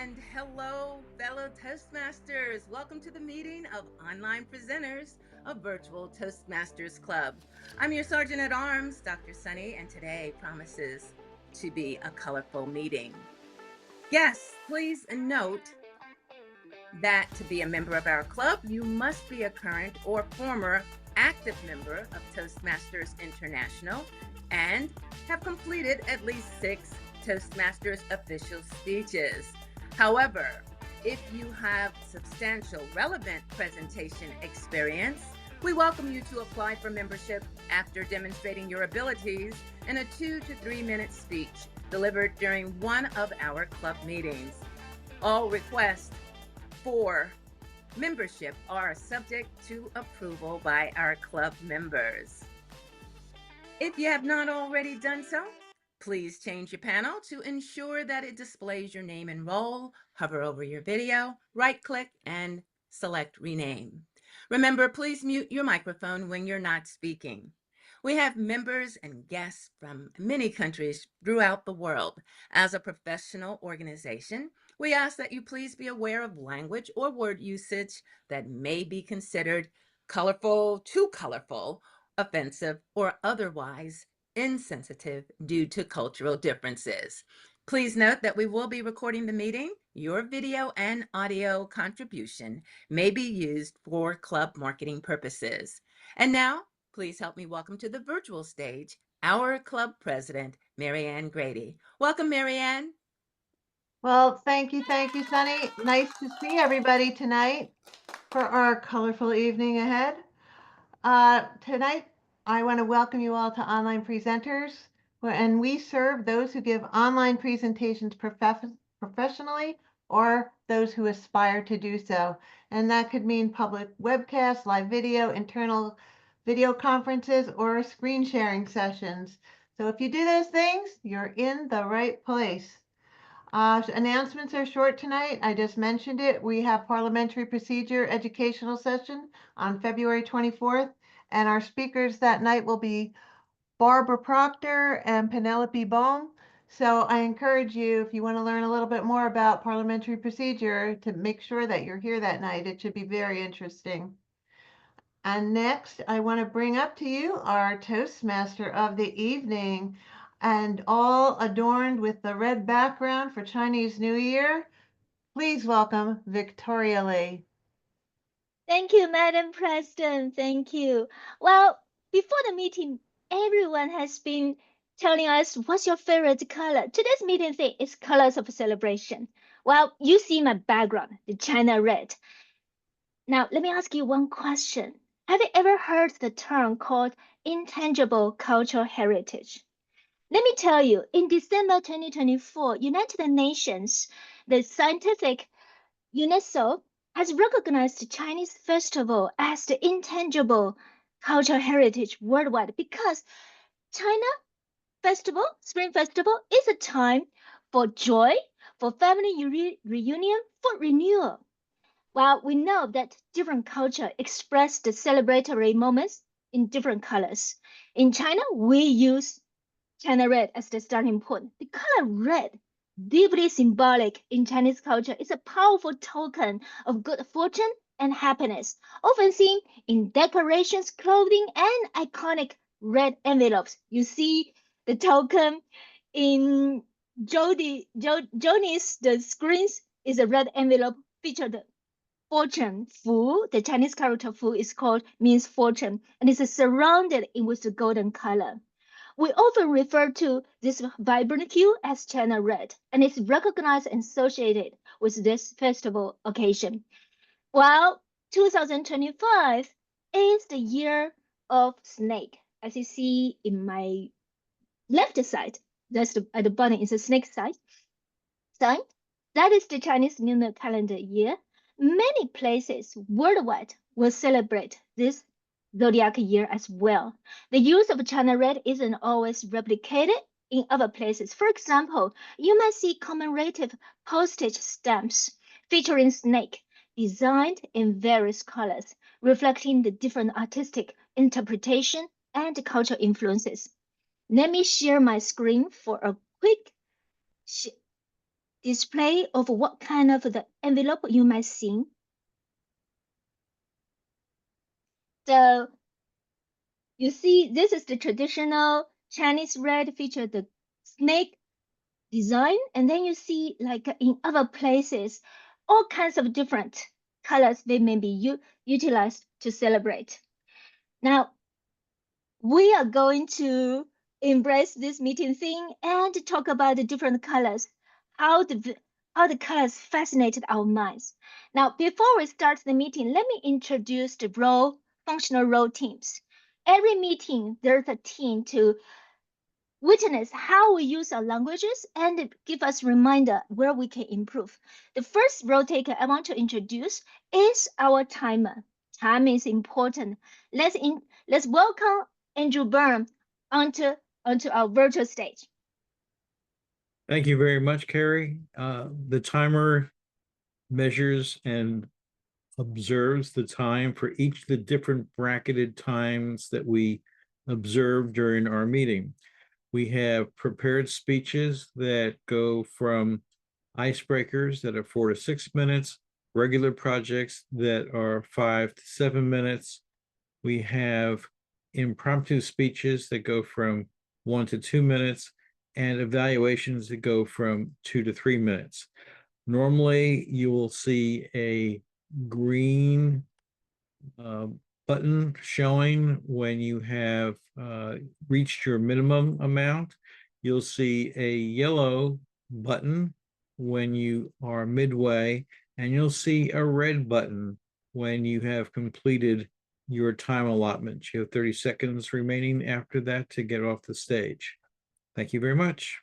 And hello, fellow Toastmasters. Welcome to the meeting of online presenters of Virtual Toastmasters Club. I'm your Sergeant at Arms, Dr. Sunny, and today promises to be a colorful meeting. Yes, please note that to be a member of our club, you must be a current or former active member of Toastmasters International and have completed at least 6 Toastmasters official speeches. However, if you have substantial relevant presentation experience, we welcome you to apply for membership after demonstrating your abilities in a 2 to 3 minute speech delivered during one of our club meetings. All requests for membership are subject to approval by our club members. If you have not already done so, please change your panel to ensure that it displays your name and role. Hover over your video, right-click, and select Rename. Remember, please mute your microphone when you're not speaking. We have members and guests from many countries throughout the world. As a professional organization, we ask that you please be aware of language or word usage that may be considered colorful, too colorful, offensive, or otherwise insensitive due to cultural differences. Please note that we will be recording the meeting. Your video and audio contribution may be used for club marketing purposes. And now, please help me welcome to the virtual stage our club president, Marianne Grady. Welcome, Marianne. Well, thank you, Sunny. Nice to see everybody tonight for our colorful evening ahead. Tonight, I want to welcome you all to Online Presenters, and we serve those who give online presentations professionally or those who aspire to do so. And that could mean public webcasts, live video, internal video conferences, or screen sharing sessions. So if you do those things, you're in the right place. Announcements are short tonight. I just mentioned it. We have parliamentary procedure educational session on February 24th, and our speakers that night will be Barbara Proctor and Penelope Bohm. So I encourage you, if you want to learn a little bit more about parliamentary procedure, to make sure that you're here that night. It should be very interesting. And next, I want to bring up to you our Toastmaster of the evening, and all adorned with the red background for Chinese New Year. Please welcome Victoria Lee. Thank you, Madam President. Thank you. Well, before the meeting, everyone has been telling us what's your favorite color. Today's meeting thing is colors of celebration. Well, you see my background, the China red. Now, let me ask you one question. Have you ever heard the term called intangible cultural heritage? Let me tell you, in December 2024, United Nations, the scientific UNESCO has recognized the Chinese festival as the intangible cultural heritage worldwide because China Festival, Spring Festival, is a time for joy, for family reunion, for renewal. Well, we know that different culture express the celebratory moments in different colors. In China, we use China red as the starting point. The color red, deeply symbolic in Chinese culture, is a powerful token of good fortune and happiness, often seen in decorations, clothing, and iconic red envelopes. You see the token in Joni's the screens is a red envelope featured fortune. Fu, the Chinese character Fu is called means fortune and is surrounded in with the golden color. We often refer to this vibrant hue as China red, and it's recognized and associated with this festival occasion. While 2025 is the year of snake, as you see in my left side, that's at the bottom is a snake sign. That is the Chinese lunar calendar year. Many places worldwide will celebrate this zodiac year as well. The use of China red isn't always replicated in other places. For example, you might see commemorative postage stamps featuring snake designed in various colors, reflecting the different artistic interpretation and cultural influences. Let me share my screen for a quick display of what kind of the envelope you might see. So you see, this is the traditional Chinese red feature, the snake design. And then you see like in other places, all kinds of different colors they may be utilized to celebrate. Now, we are going to embrace this meeting theme and talk about the different colors, how the colors fascinated our minds. Now, before we start the meeting, let me introduce the functional role teams. Every meeting, there's a team to witness how we use our languages and give us reminder where we can improve. The first role taker I want to introduce is our timer. Time is important. Let's welcome Andrew Byrne onto our virtual stage. Thank you very much, Carrie. The timer measures and observes the time for each of the different bracketed times that we observe during our meeting. We have prepared speeches that go from icebreakers that are 4 to 6 minutes, regular projects that are 5 to 7 minutes. We have impromptu speeches that go from 1 to 2 minutes, and evaluations that go from 2 to 3 minutes. Normally, you will see a green button showing when you have reached your minimum amount. You'll see a yellow button when you are midway, and you'll see a red button when you have completed your time allotment. You have 30 seconds remaining after that to get off the stage. Thank you very much.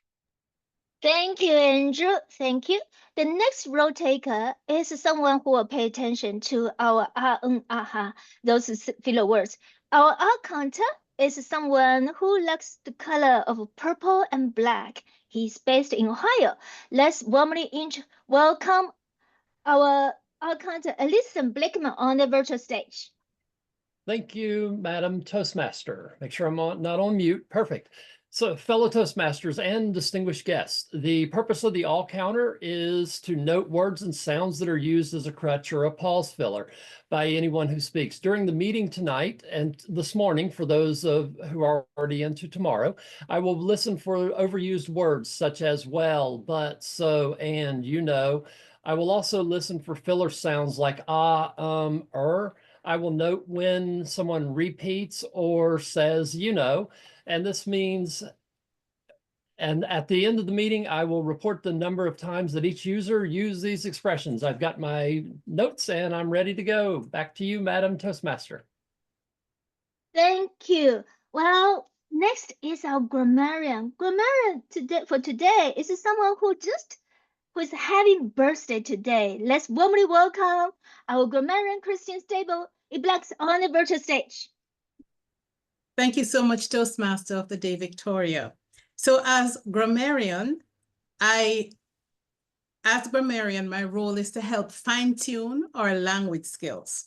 Thank you, Andrew. Thank you. The next role taker is someone who will pay attention to our aha, those filler words. Our counter is someone who likes the color of purple and black. He's based in Ohio. Let's warmly welcome our counter, Alison Blakeman, on the virtual stage. Thank you, Madam Toastmaster. Make sure I'm not on mute. Perfect. So, fellow Toastmasters and distinguished guests, the purpose of the all counter is to note words and sounds that are used as a crutch or a pause filler by anyone who speaks. During the meeting tonight and this morning, for those who are already into tomorrow, I will listen for overused words such as well, but, so, and, you know. I will also listen for filler sounds like I will note when someone repeats or says, you know, and this means, and at the end of the meeting, I will report the number of times that each user used these expressions. I've got my notes and I'm ready to go. Back to you, Madam Toastmaster. Thank you. Well, next is our grammarian. Grammarian for today is someone who is having birthday today. Let's warmly welcome our grammarian, Christine Stable, Iblax, on the virtual stage. Thank you so much, Toastmaster of the day, Victoria. So as grammarian, my role is to help fine-tune our language skills.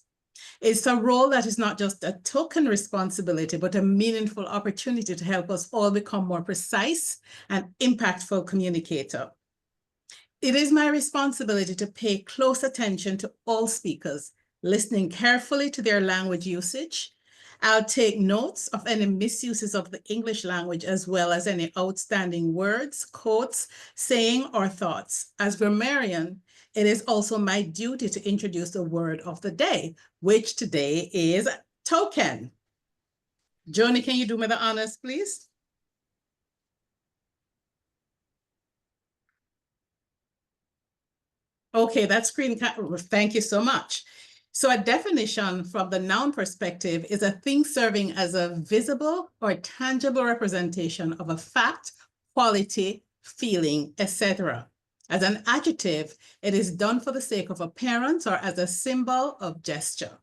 It's a role that is not just a token responsibility, but a meaningful opportunity to help us all become more precise and impactful communicator. It is my responsibility to pay close attention to all speakers, listening carefully to their language usage. I'll take notes of any misuses of the English language, as well as any outstanding words, quotes, saying, or thoughts. As grammarian, it is also my duty to introduce the word of the day, which today is token. Joni, can you do me the honors, please? Okay, that screen, thank you so much. So a definition from the noun perspective is a thing serving as a visible or tangible representation of a fact, quality, feeling, etc. As an adjective, it is done for the sake of appearance or as a symbol of gesture.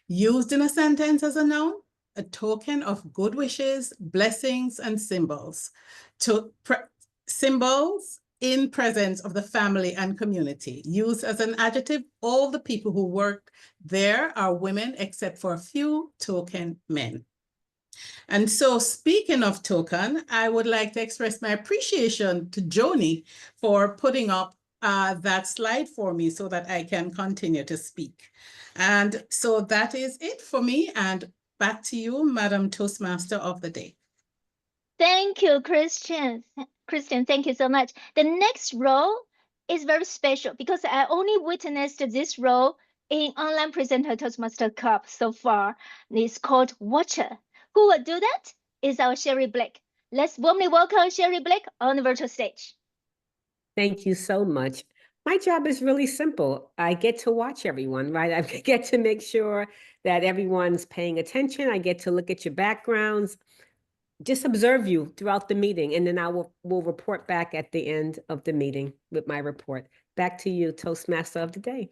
Used in a sentence as a noun, a token of good wishes, blessings, and symbols. Symbols in presence of the family and community. Used as an adjective, all the people who work there are women except for a few token men. And so speaking of token, I would like to express my appreciation to Joni for putting up that slide for me so that I can continue to speak. And so that is it for me. And back to you, Madam Toastmaster of the Day. Thank you, Christian. Christian, thank you so much. The next role is very special because I only witnessed this role in Online Presenter Toastmaster Club so far. It's called Watcher. Who will do that? Is our Sherry Blake. Let's warmly welcome Sherry Blake on the virtual stage. Thank you so much. My job is really simple. I get to watch everyone, right? I get to make sure that everyone's paying attention. I get to look at your backgrounds, just observe you throughout the meeting, and then I will report back at the end of the meeting with my report. Back to you, Toastmaster of the Day.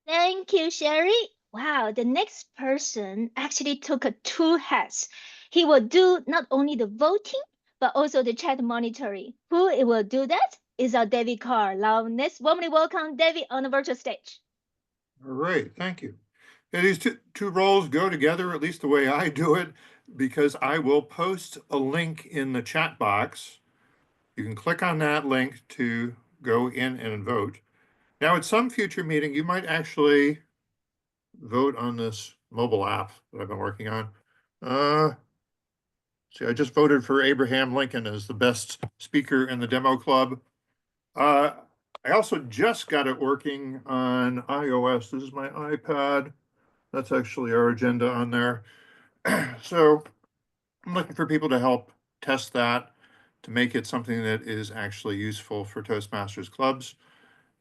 Thank you, Sherry. Wow, the next person actually took two hats. He will do not only the voting, but also the chat monitoring. Who will do that is our David Carr. Now, let's warmly welcome David on the virtual stage. All right, thank you. Yeah, these two roles go together, at least the way I do it, because I will post a link in the chat box. You can click on that link to go in and vote. Now, at some future meeting, you might actually vote on this mobile app that I've been working on. See, I just voted for Abraham Lincoln as the best speaker in the demo club. I also just got it working on iOS. This is my iPad. That's actually our agenda on there. So I'm looking for people to help test that to make it something that is actually useful for Toastmasters clubs.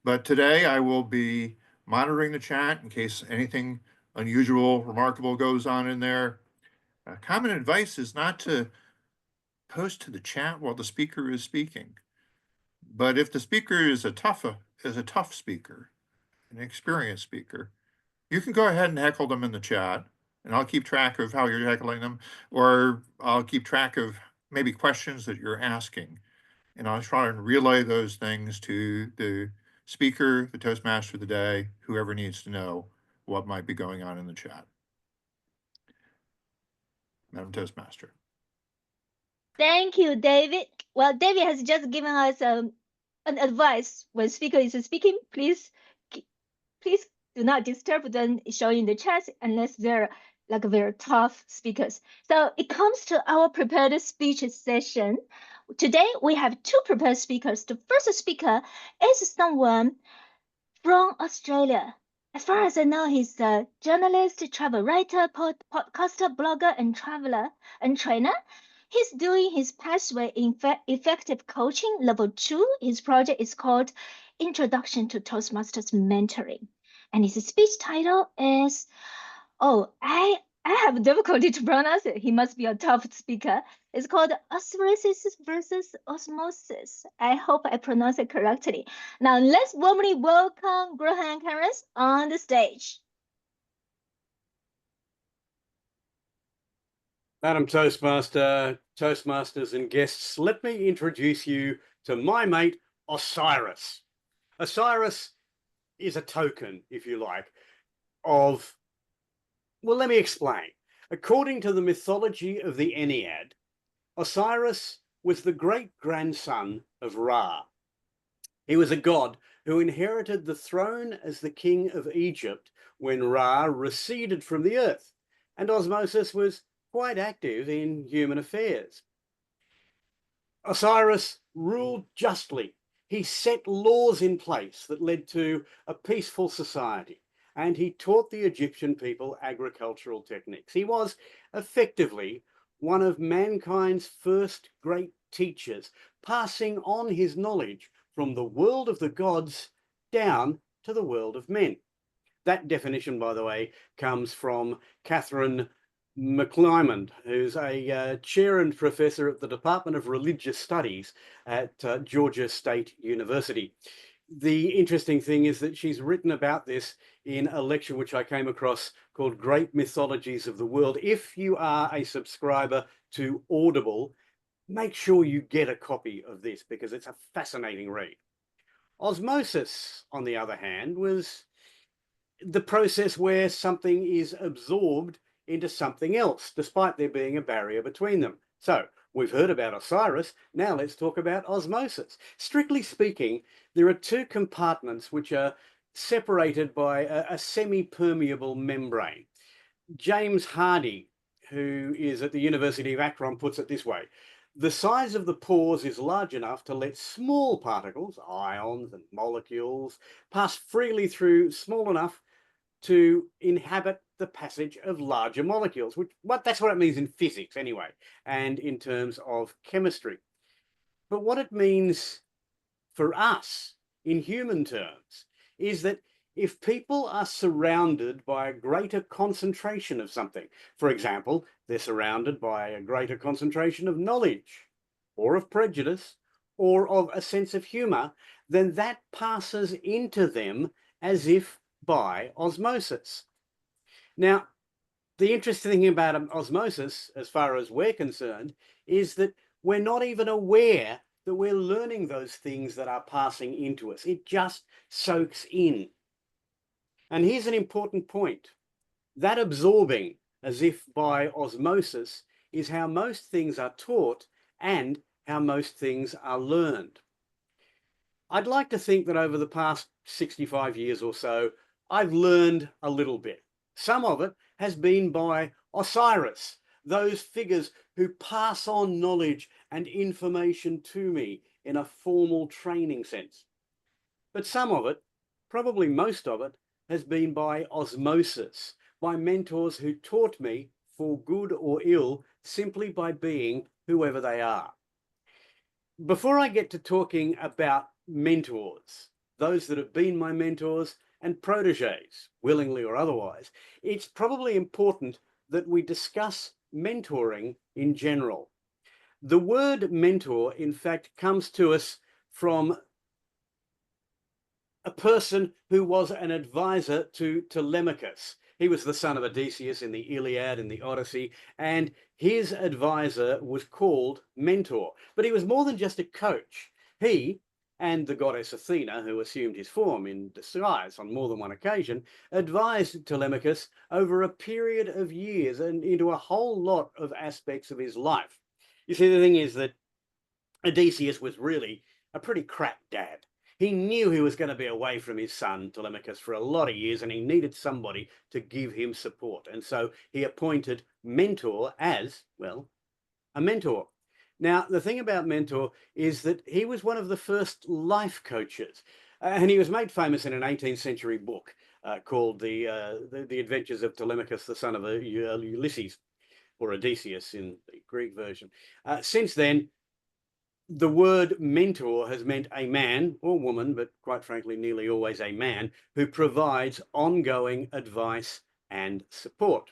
But today I will be monitoring the chat in case anything unusual, remarkable goes on in there. Common advice is not to post to the chat while the speaker is speaking. But if the speaker is a tough speaker, an experienced speaker, you can go ahead and heckle them in the chat, and I'll keep track of how you're heckling them, or I'll keep track of maybe questions that you're asking. And I'll try and relay those things to the speaker, the Toastmaster of the day, whoever needs to know what might be going on in the chat. Madam Toastmaster. Thank you, David. Well, David has just given us an advice. When speaker is speaking, please do not disturb them showing the chat unless they're like very tough speakers. So it comes to our prepared speech session. Today we have two prepared speakers. The first speaker is someone from Australia. As far as I know, he's a journalist, travel writer, podcaster, blogger, and traveler and trainer. He's doing his pathway in effective coaching level 2. His project is called Introduction to Toastmasters Mentoring. And his speech title is, I have difficulty to pronounce it. He must be a tough speaker. It's called Osmosis versus Osmosis. I hope I pronounce it correctly. Now let's warmly welcome Graham Harris on the stage. Madam Toastmaster, Toastmasters and guests, let me introduce you to my mate, Osiris. Osiris is a token, if you like, of, well, let me explain. According to the mythology of the Ennead, Osiris was the great-grandson of Ra. He was a god who inherited the throne as the king of Egypt when Ra receded from the earth, and Osmosis was quite active in human affairs. Osiris ruled justly. He set laws in place that led to a peaceful society, and he taught the Egyptian people agricultural techniques. He was effectively one of mankind's first great teachers, passing on his knowledge from the world of the gods down to the world of men. That definition, by the way, comes from Catherine McClymond, who's a chair and professor at the Department of Religious Studies at Georgia State University. The interesting thing is that she's written about this in a lecture which I came across called Great Mythologies of the World. If you are a subscriber to Audible, make sure you get a copy of this because it's a fascinating read. Osmosis, on the other hand, was the process where something is absorbed into something else, despite there being a barrier between them. So we've heard about Osiris. Now let's talk about osmosis. Strictly speaking, there are two compartments which are separated by a semi-permeable membrane. James Hardy, who is at the University of Akron, puts it this way: the size of the pores is large enough to let small particles, ions and molecules, pass freely through, small enough to inhabit the passage of larger molecules, that's what it means in physics anyway, and in terms of chemistry. But what it means for us in human terms is that if people are surrounded by a greater concentration of something, for example, they're surrounded by a greater concentration of knowledge or of prejudice or of a sense of humor, then that passes into them as if by osmosis. Now, the interesting thing about osmosis, as far as we're concerned, is that we're not even aware that we're learning those things that are passing into us. It just soaks in. And here's an important point. That absorbing, as if by osmosis, is how most things are taught and how most things are learned. I'd like to think that over the past 65 years or so, I've learned a little bit. Some of it has been by Osiris, those figures who pass on knowledge and information to me in a formal training sense. But some of it, probably most of it, has been by osmosis, by mentors who taught me, for good or ill, simply by being whoever they are. Before I get to talking about mentors, those that have been my mentors and proteges, willingly or otherwise, it's probably important that we discuss mentoring in general. The word mentor, in fact, comes to us from a person who was an advisor to Telemachus. He was the son of Odysseus in the Iliad and the Odyssey, and his advisor was called Mentor. But he was more than just a coach. He and the goddess Athena, who assumed his form in disguise on more than one occasion, advised Telemachus over a period of years and into a whole lot of aspects of his life. You see, the thing is that Odysseus was really a pretty crap dad. He knew he was going to be away from his son, Telemachus, for a lot of years, and he needed somebody to give him support. And so he appointed Mentor as, well, a mentor. Now, the thing about Mentor is that he was one of the first life coaches, and he was made famous in an 18th century book called The Adventures of Telemachus, the son of Ulysses, or Odysseus in the Greek version. Since then, the word mentor has meant a man or woman, but quite frankly, nearly always a man, who provides ongoing advice and support.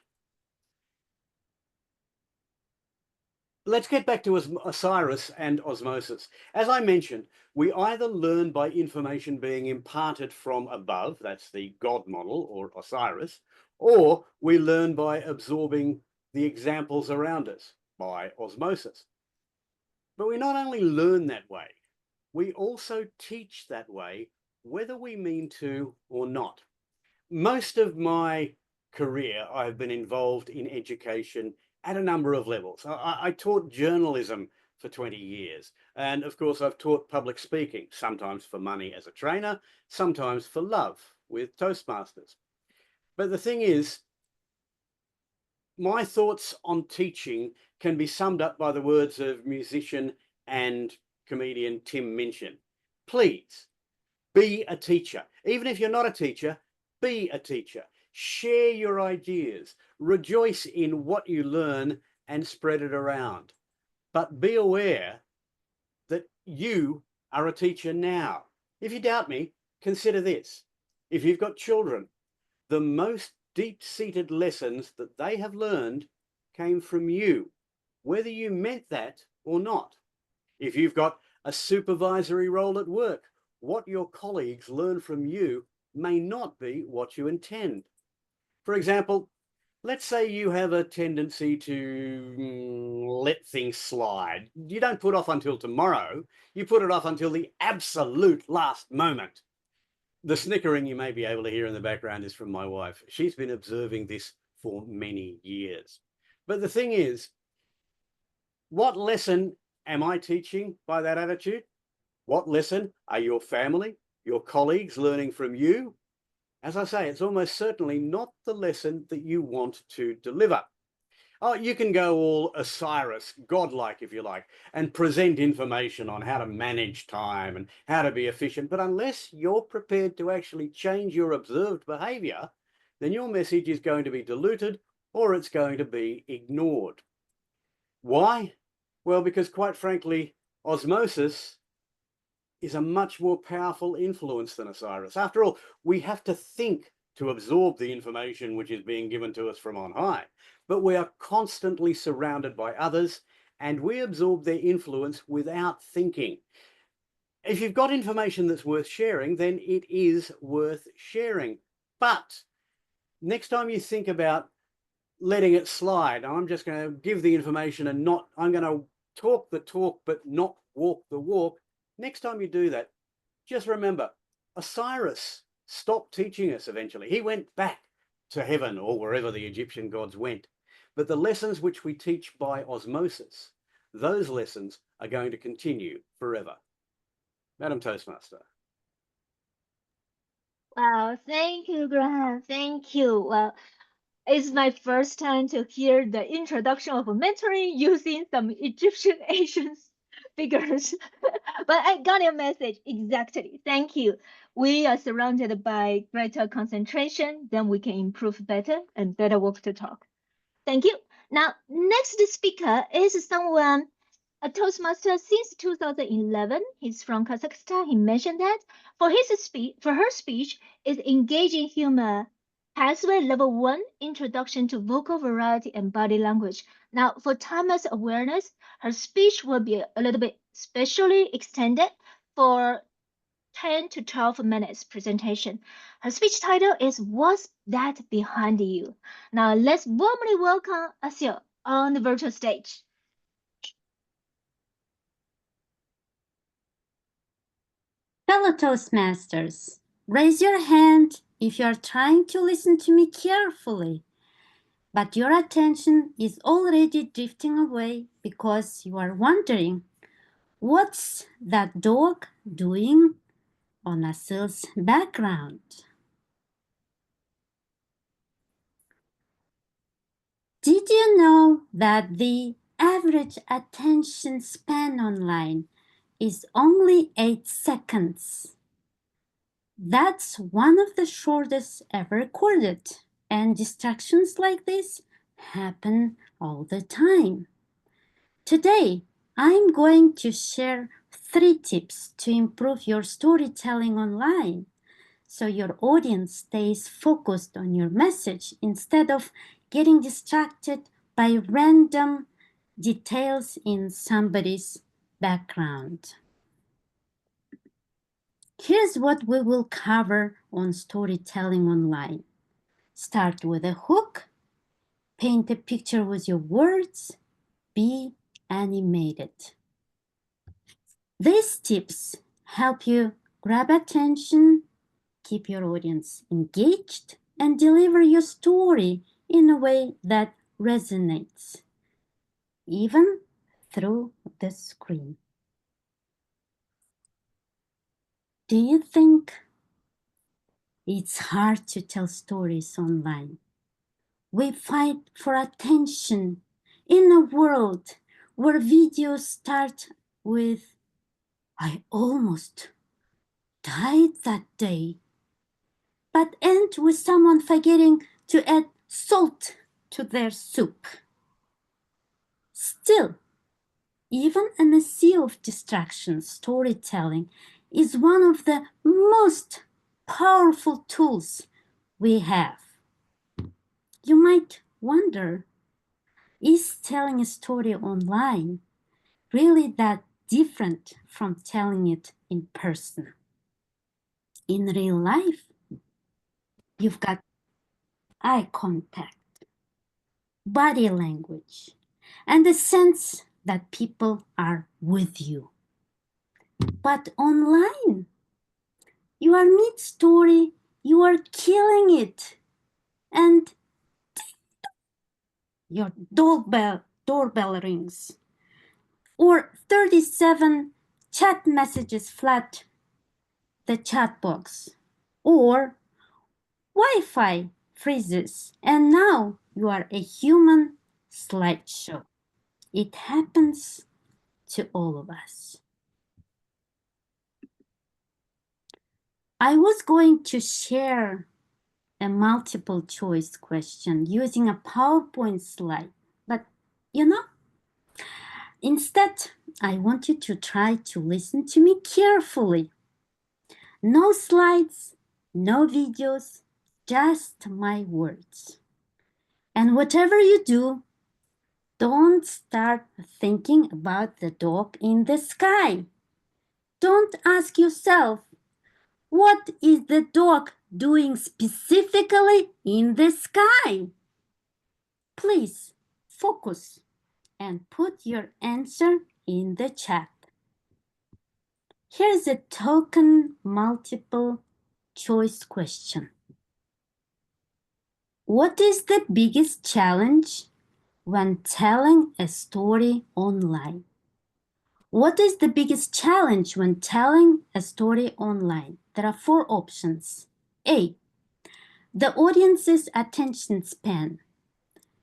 Let's get back to Osiris and osmosis. As I mentioned, we either learn by information being imparted from above, that's the God model or Osiris, or we learn by absorbing the examples around us by osmosis. But we not only learn that way, we also teach that way, whether we mean to or not. Most of my career, I've been involved in education at a number of levels. I taught journalism for 20 years. And of course, I've taught public speaking, sometimes for money as a trainer, sometimes for love with Toastmasters. But the thing is, my thoughts on teaching can be summed up by the words of musician and comedian Tim Minchin. Please be a teacher. Even if you're not a teacher, be a teacher. Share your ideas. Rejoice in what you learn and spread it around. But be aware that you are a teacher now. If you doubt me, consider this. If you've got children, the most deep-seated lessons that they have learned came from you, whether you meant that or not. If you've got a supervisory role at work, what your colleagues learn from you may not be what you intend. For example, let's say you have a tendency to let things slide. You don't put off until tomorrow, you put it off until the absolute last moment. The snickering you may be able to hear in the background is from my wife. She's been observing this for many years. But the thing is, what lesson am I teaching by that attitude? What lesson are your family, your colleagues learning from you? As I say, it's almost certainly not the lesson that you want to deliver. Oh, you can go all Osiris, godlike if you like, and present information on how to manage time and how to be efficient. But unless you're prepared to actually change your observed behavior, then your message is going to be diluted or it's going to be ignored. Why? Well, because quite frankly, osmosis is a much more powerful influence than Osiris. After all, we have to think to absorb the information which is being given to us from on high, but we are constantly surrounded by others and we absorb their influence without thinking. If you've got information that's worth sharing, then it is worth sharing. But next time you think about letting it slide, I'm just going to give the information and I'm going to talk the talk, but not walk the walk. Next time you do that, just remember, Osiris stopped teaching us eventually. He went back to heaven or wherever the Egyptian gods went. But the lessons which we teach by osmosis, those lessons are going to continue forever. Madam Toastmaster. Wow, thank you, Graham. Thank you. Well, it's my first time to hear the introduction of mentoring using some Egyptian ancient figures. But I got your message exactly. Thank you. We are surrounded by greater concentration, then we can improve better and better work to talk. Thank you. Now, next speaker is someone a Toastmaster since 2011. He's from Kazakhstan. He mentioned that for her speech is engaging humor. Pathway Level 1, Introduction to Vocal Variety and Body Language. Now, for timeless awareness, her speech will be a little bit specially extended for 10 to 12 minutes presentation. Her speech title is What's That Behind You? Now, let's warmly welcome Asil on the virtual stage. Fellow Toastmasters, raise your hand if you are trying to listen to me carefully, but your attention is already drifting away because you are wondering, what's that dog doing on Asil's background? Did you know that the average attention span online is only 8 seconds? That's one of the shortest ever recorded, and distractions like this happen all the time. Today, I'm going to share 3 tips to improve your storytelling online so your audience stays focused on your message instead of getting distracted by random details in somebody's background. Here's what we will cover on storytelling online. Start with a hook, paint a picture with your words, be animated. These tips help you grab attention, keep your audience engaged, and deliver your story in a way that resonates, even through the screen. Do you think it's hard to tell stories online? We fight for attention in a world where videos start with, "I almost died that day," but end with someone forgetting to add salt to their soup. Still, even in a sea of distractions, storytelling is one of the most powerful tools we have. You might wonder, is telling a story online really that different from telling it in person? In real life, you've got eye contact, body language, and the sense that people are with you. But online, you are mid-story, you are killing it, and your doorbell rings, or 37 chat messages flood the chat box, or Wi-Fi freezes, and now you are a human slideshow. It happens to all of us. I was going to share a multiple choice question using a PowerPoint slide, but instead, I want you to try to listen to me carefully. No slides, no videos, just my words. And whatever you do, don't start thinking about the dog in the sky. Don't ask yourself, what is the dog doing specifically in the sky? Please focus and put your answer in the chat. Here's a token multiple choice question. What is the biggest challenge when telling a story online? What is the biggest challenge when telling a story online? There are 4 options. A, the audience's attention span.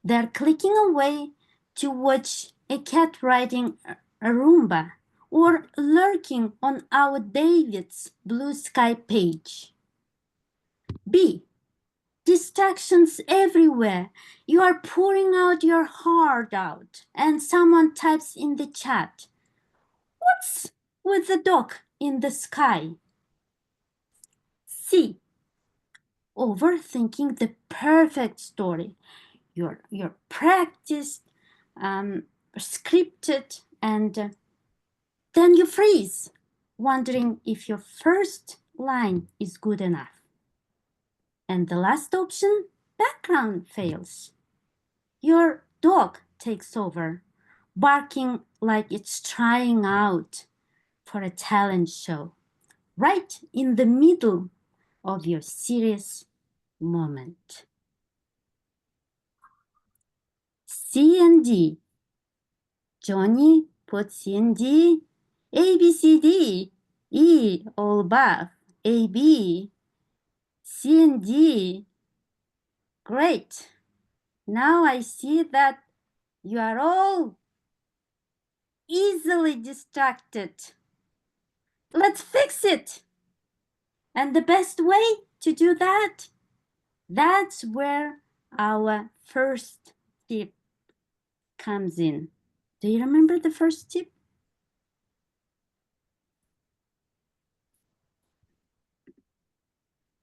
They're clicking away to watch a cat riding a Roomba or lurking on our David's Blue Sky page. B, distractions everywhere. You are pouring out your heart out and someone types in the chat, "What's with the dog in the sky?" C, overthinking the perfect story. You're practiced, scripted, and then you freeze, wondering if your first line is good enough. And the last option, background fails. Your dog takes over, barking like it's trying out for a talent show, right in the middle of your serious moment. C and D. Johnny put C and D. A, B, C, D. E, all above. A, B. C and D. Great. Now I see that you are all easily distracted. Let's fix it. And the best way to do that, that's where our first tip comes in. Do you remember the first tip?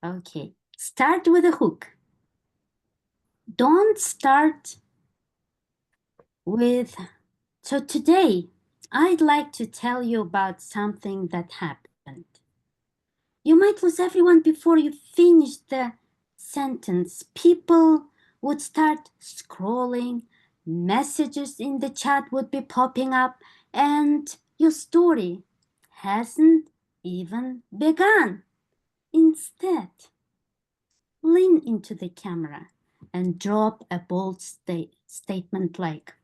Okay, start with a hook. Don't start with, so today I'd like to tell you about something that happened. You might lose everyone before you finish the sentence. People would start scrolling, messages in the chat would be popping up, and your story hasn't even begun. Instead, lean into the camera and drop a bold statement like,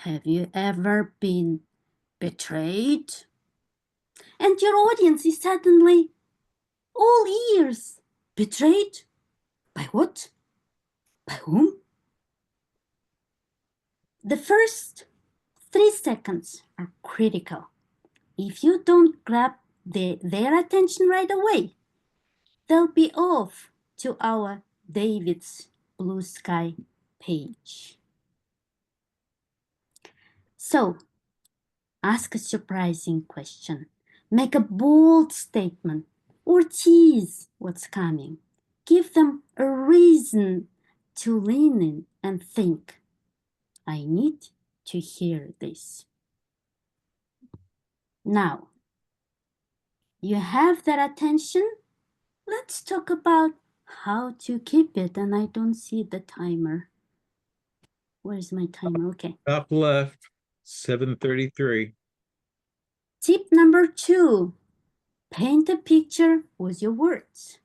"Have you ever been betrayed?" And your audience is suddenly all ears. Betrayed? By what? By whom? The first 3 seconds are critical. If you don't grab their attention right away, they'll be off to our David's Blue Sky page. So, ask a surprising question. Make a bold statement or tease what's coming. Give them a reason to lean in and think, I need to hear this. Now, you have their attention. Let's talk about how to keep it. And I don't see the timer. Where's my timer? Okay. Top left, 7:33. Tip number 2, paint a picture with your words.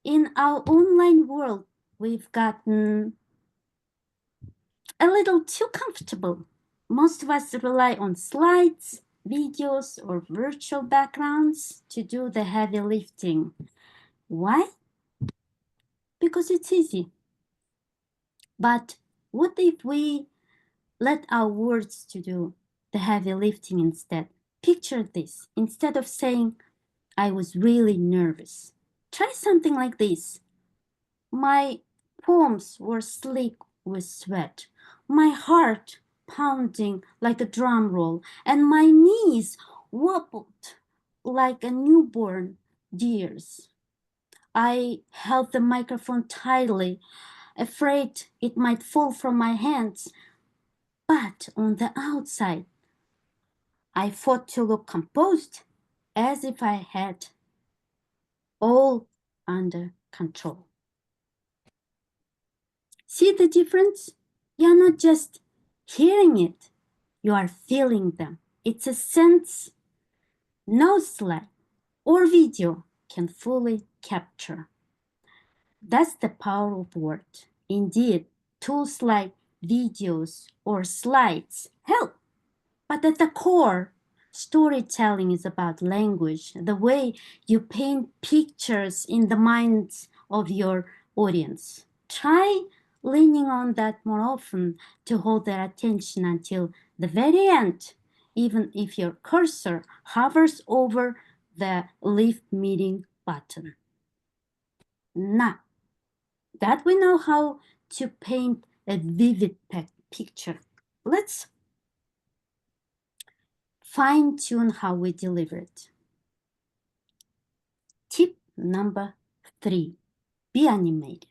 In our online world, we've gotten a little too comfortable. Most of us rely on slides, videos, or virtual backgrounds to do the heavy lifting. Why? Because it's easy. But what if we let our words to do the heavy lifting instead? Picture this. Instead of saying, I was really nervous, try something like this. My palms were slick with sweat, my heart pounding like a drum roll, and my knees wobbled like a newborn deer's. I held the microphone tightly, afraid it might fall from my hands. But on the outside, I fought to look composed, as if I had all under control. See the difference? You're not just hearing it, you are feeling them. It's a sense no slide or video can fully capture. That's the power of word. Indeed, tools like videos or slides help, but at the core, storytelling is about language, the way you paint pictures in the minds of your audience. Try leaning on that more often to hold their attention until the very end, even if your cursor hovers over the leave meeting button. Now that we know how to paint a vivid picture, let's fine-tune how we deliver it. Tip number 3, be animated.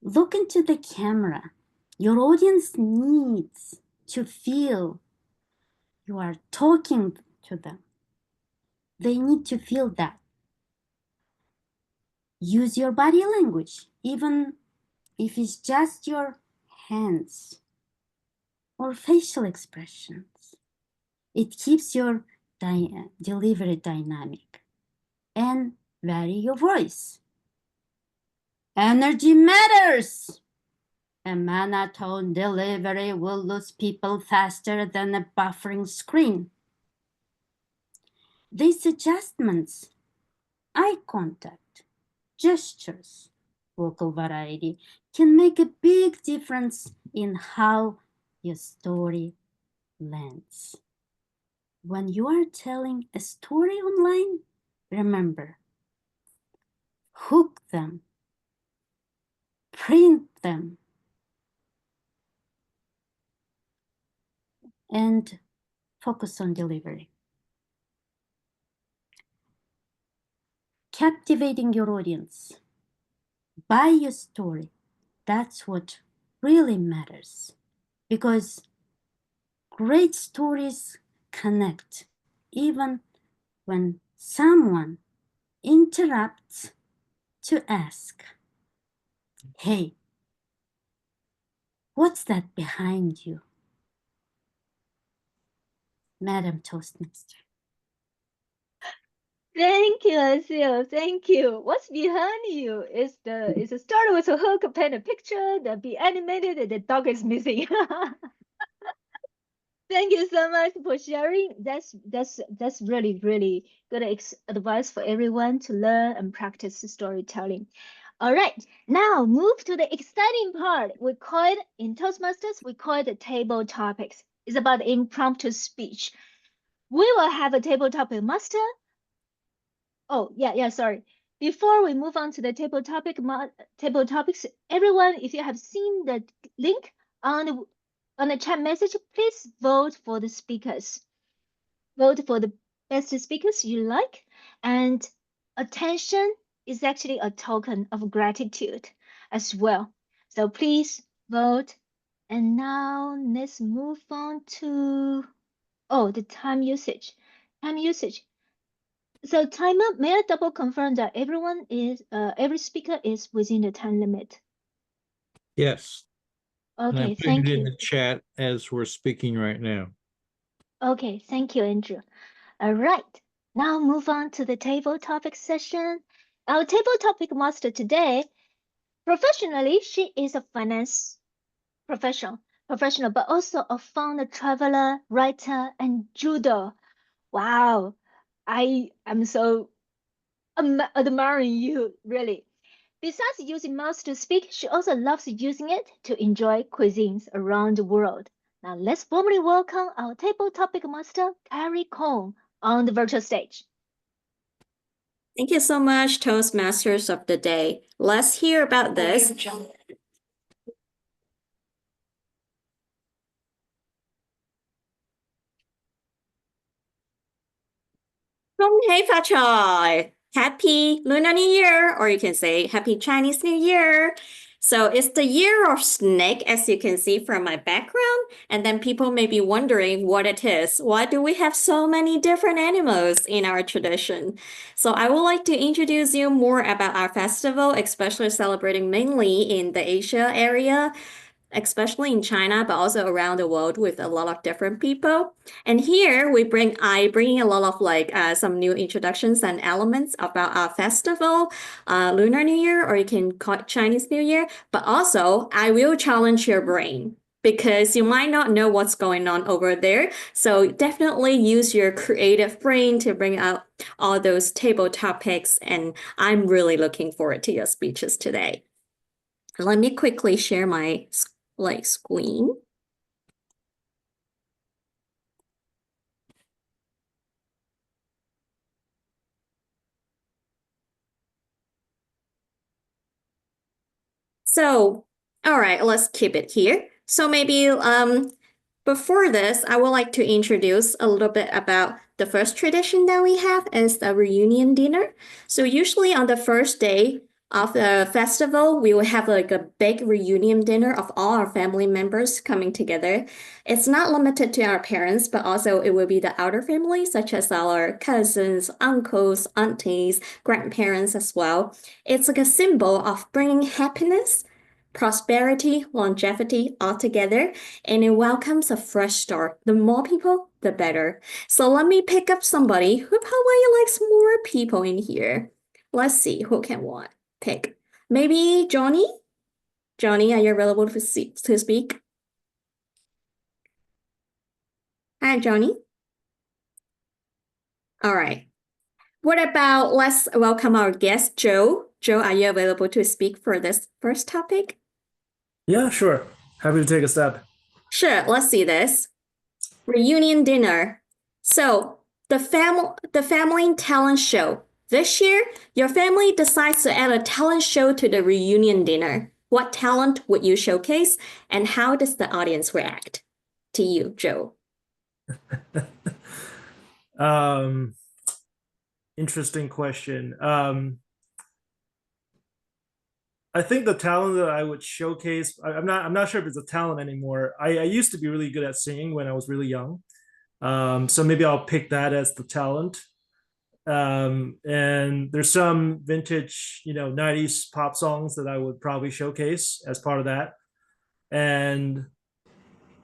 Look into the camera. Your audience needs to feel you are talking to them. They need to feel that. Use your body language, even if it's just your hands or facial expressions. It keeps your delivery dynamic. And vary your voice. Energy matters. A monotone delivery will lose people faster than a buffering screen. These adjustments, eye contact, gestures, vocal variety, can make a big difference in how your story lands. When you are telling a story online, remember, hook them, print them, and focus on delivery. Captivating your audience by your story, that's what really matters. Because great stories connect even when someone interrupts to ask, hey, what's that behind you? Madam Toastmaster. Thank you, Asil. Thank you. What's behind you? Is a story with a hook, paint a picture, that be animated, and the dog is missing. Thank you so much for sharing. That's really really good advice for everyone to learn and practice storytelling. All right, now move to the exciting part. We call it in Toastmasters. We call it the table topics. It's about impromptu speech. We will have a table topic master. Oh yeah, sorry. Before we move on to the table topics, everyone, if you have seen the link on the chat message, please vote for the speakers. Vote for the best speakers you like. And attention is actually a token of gratitude as well. So please vote. And now let's move on to the time usage. Time usage. So timer, may I double confirm that every speaker is within the time limit? Yes. And I Okay, put thank it in you. the chat as we're speaking right now. Okay, thank you, Andrew. All right, now move on to the table topic session. Our table topic master today Professionally, she is a finance professional, but also a founder, traveler, writer, and judo. Wow, I am so admiring you, really. Besides using mouth to speak, she also loves using it to enjoy cuisines around the world. Now let's formally welcome our table topic master, Carrie Kong, on the virtual stage. Thank you so much, Toastmasters of the Day. Let's hear about this. 恭喜發財! Happy Lunar New Year, or you can say Happy Chinese New Year. So it's the year of snake, as you can see from my background. And then people may be wondering what it is. Why do we have so many different animals in our tradition? So I would like to introduce you more about our festival, especially celebrating mainly in the Asia area, especially in China, but also around the world with a lot of different people. And here I bring a lot of some new introductions and elements about our festival, Lunar New Year, or you can call it Chinese New Year. But also I will challenge your brain because you might not know what's going on over there. So definitely use your creative brain to bring out all those table topics. And I'm really looking forward to your speeches today. Let me quickly share my screen. So, all right, let's keep it here. So maybe before this, I would like to introduce a little bit about the first tradition that we have is the reunion dinner. So usually on the first day of the festival, we will have like a big reunion dinner of all our family members coming together. It's not limited to our parents, but also it will be the outer family, such as our cousins, uncles, aunties, grandparents as well. It's like a symbol of bringing happiness, prosperity, longevity all together, and it welcomes a fresh start. The more people, the better. So let me pick up somebody who probably likes more people in here. Let's see who can pick. Maybe Johnny? Johnny, are you available to speak? Hi, Johnny. All right. What about let's welcome our guest, Joe. Joe, are you available to speak for this first topic? Yeah, sure. Happy to take a step. Sure, let's see this. Reunion dinner. So the family talent show. This year, your family decides to add a talent show to the reunion dinner. What talent would you showcase, and how does the audience react to you, Joe? Interesting question. I think the talent that I would showcase, I'm not sure if it's a talent anymore. I used to be really good at singing when I was really young. So maybe I'll pick that as the talent. And there's some vintage, 90s pop songs that I would probably showcase as part of that. And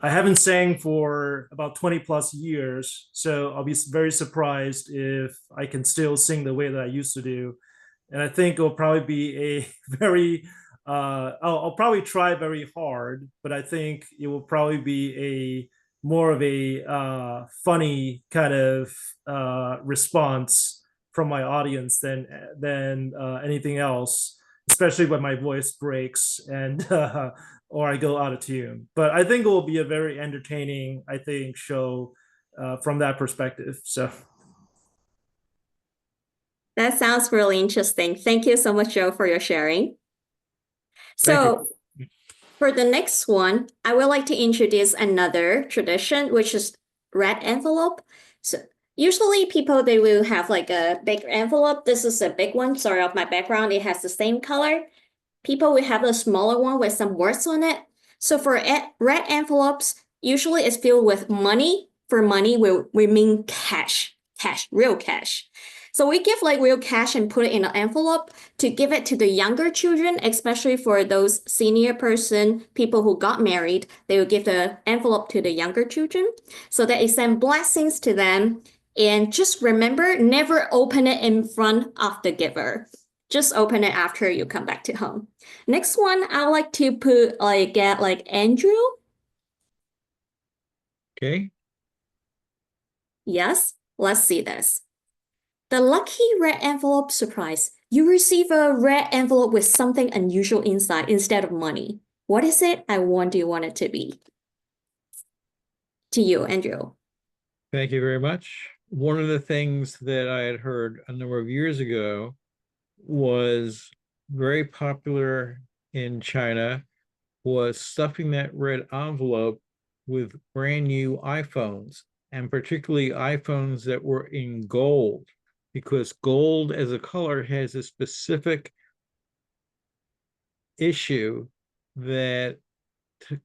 I haven't sang for about 20 plus years, so I'll be very surprised if I can still sing the way that I used to do. And I think it'll probably be a very, I'll probably try very hard, but I think it will probably be more of a funny kind of response from my audience than anything else, especially when my voice breaks and or I go out of tune. But I think it will be a very entertaining, show from that perspective. So that sounds really interesting. Thank you so much, Joe, for your sharing. So for the next one, I would like to introduce another tradition, which is red envelope. So usually people, they will have like a big envelope. This is a big one. Sorry of my background. It has the same color. People will have a smaller one with some words on it. So for red envelopes, usually it's filled with money. For money, we mean cash, real cash. So we give like real cash and put it in an envelope to give it to the younger children, especially for those senior people who got married. They will give the envelope to the younger children so that it sends blessings to them. And just remember, never open it in front of the giver. Just open it after you come back to home. Next one, I would like to get like Andrew. Okay. Yes, let's see this. The lucky red envelope surprise. You receive a red envelope with something unusual inside instead of money. What is it? What do you want it to be? To you, Andrew. Thank you very much. One of the things that I had heard a number of years ago was very popular in China was stuffing that red envelope with brand new iPhones, and particularly iPhones that were in gold, because gold as a color has a specific issue that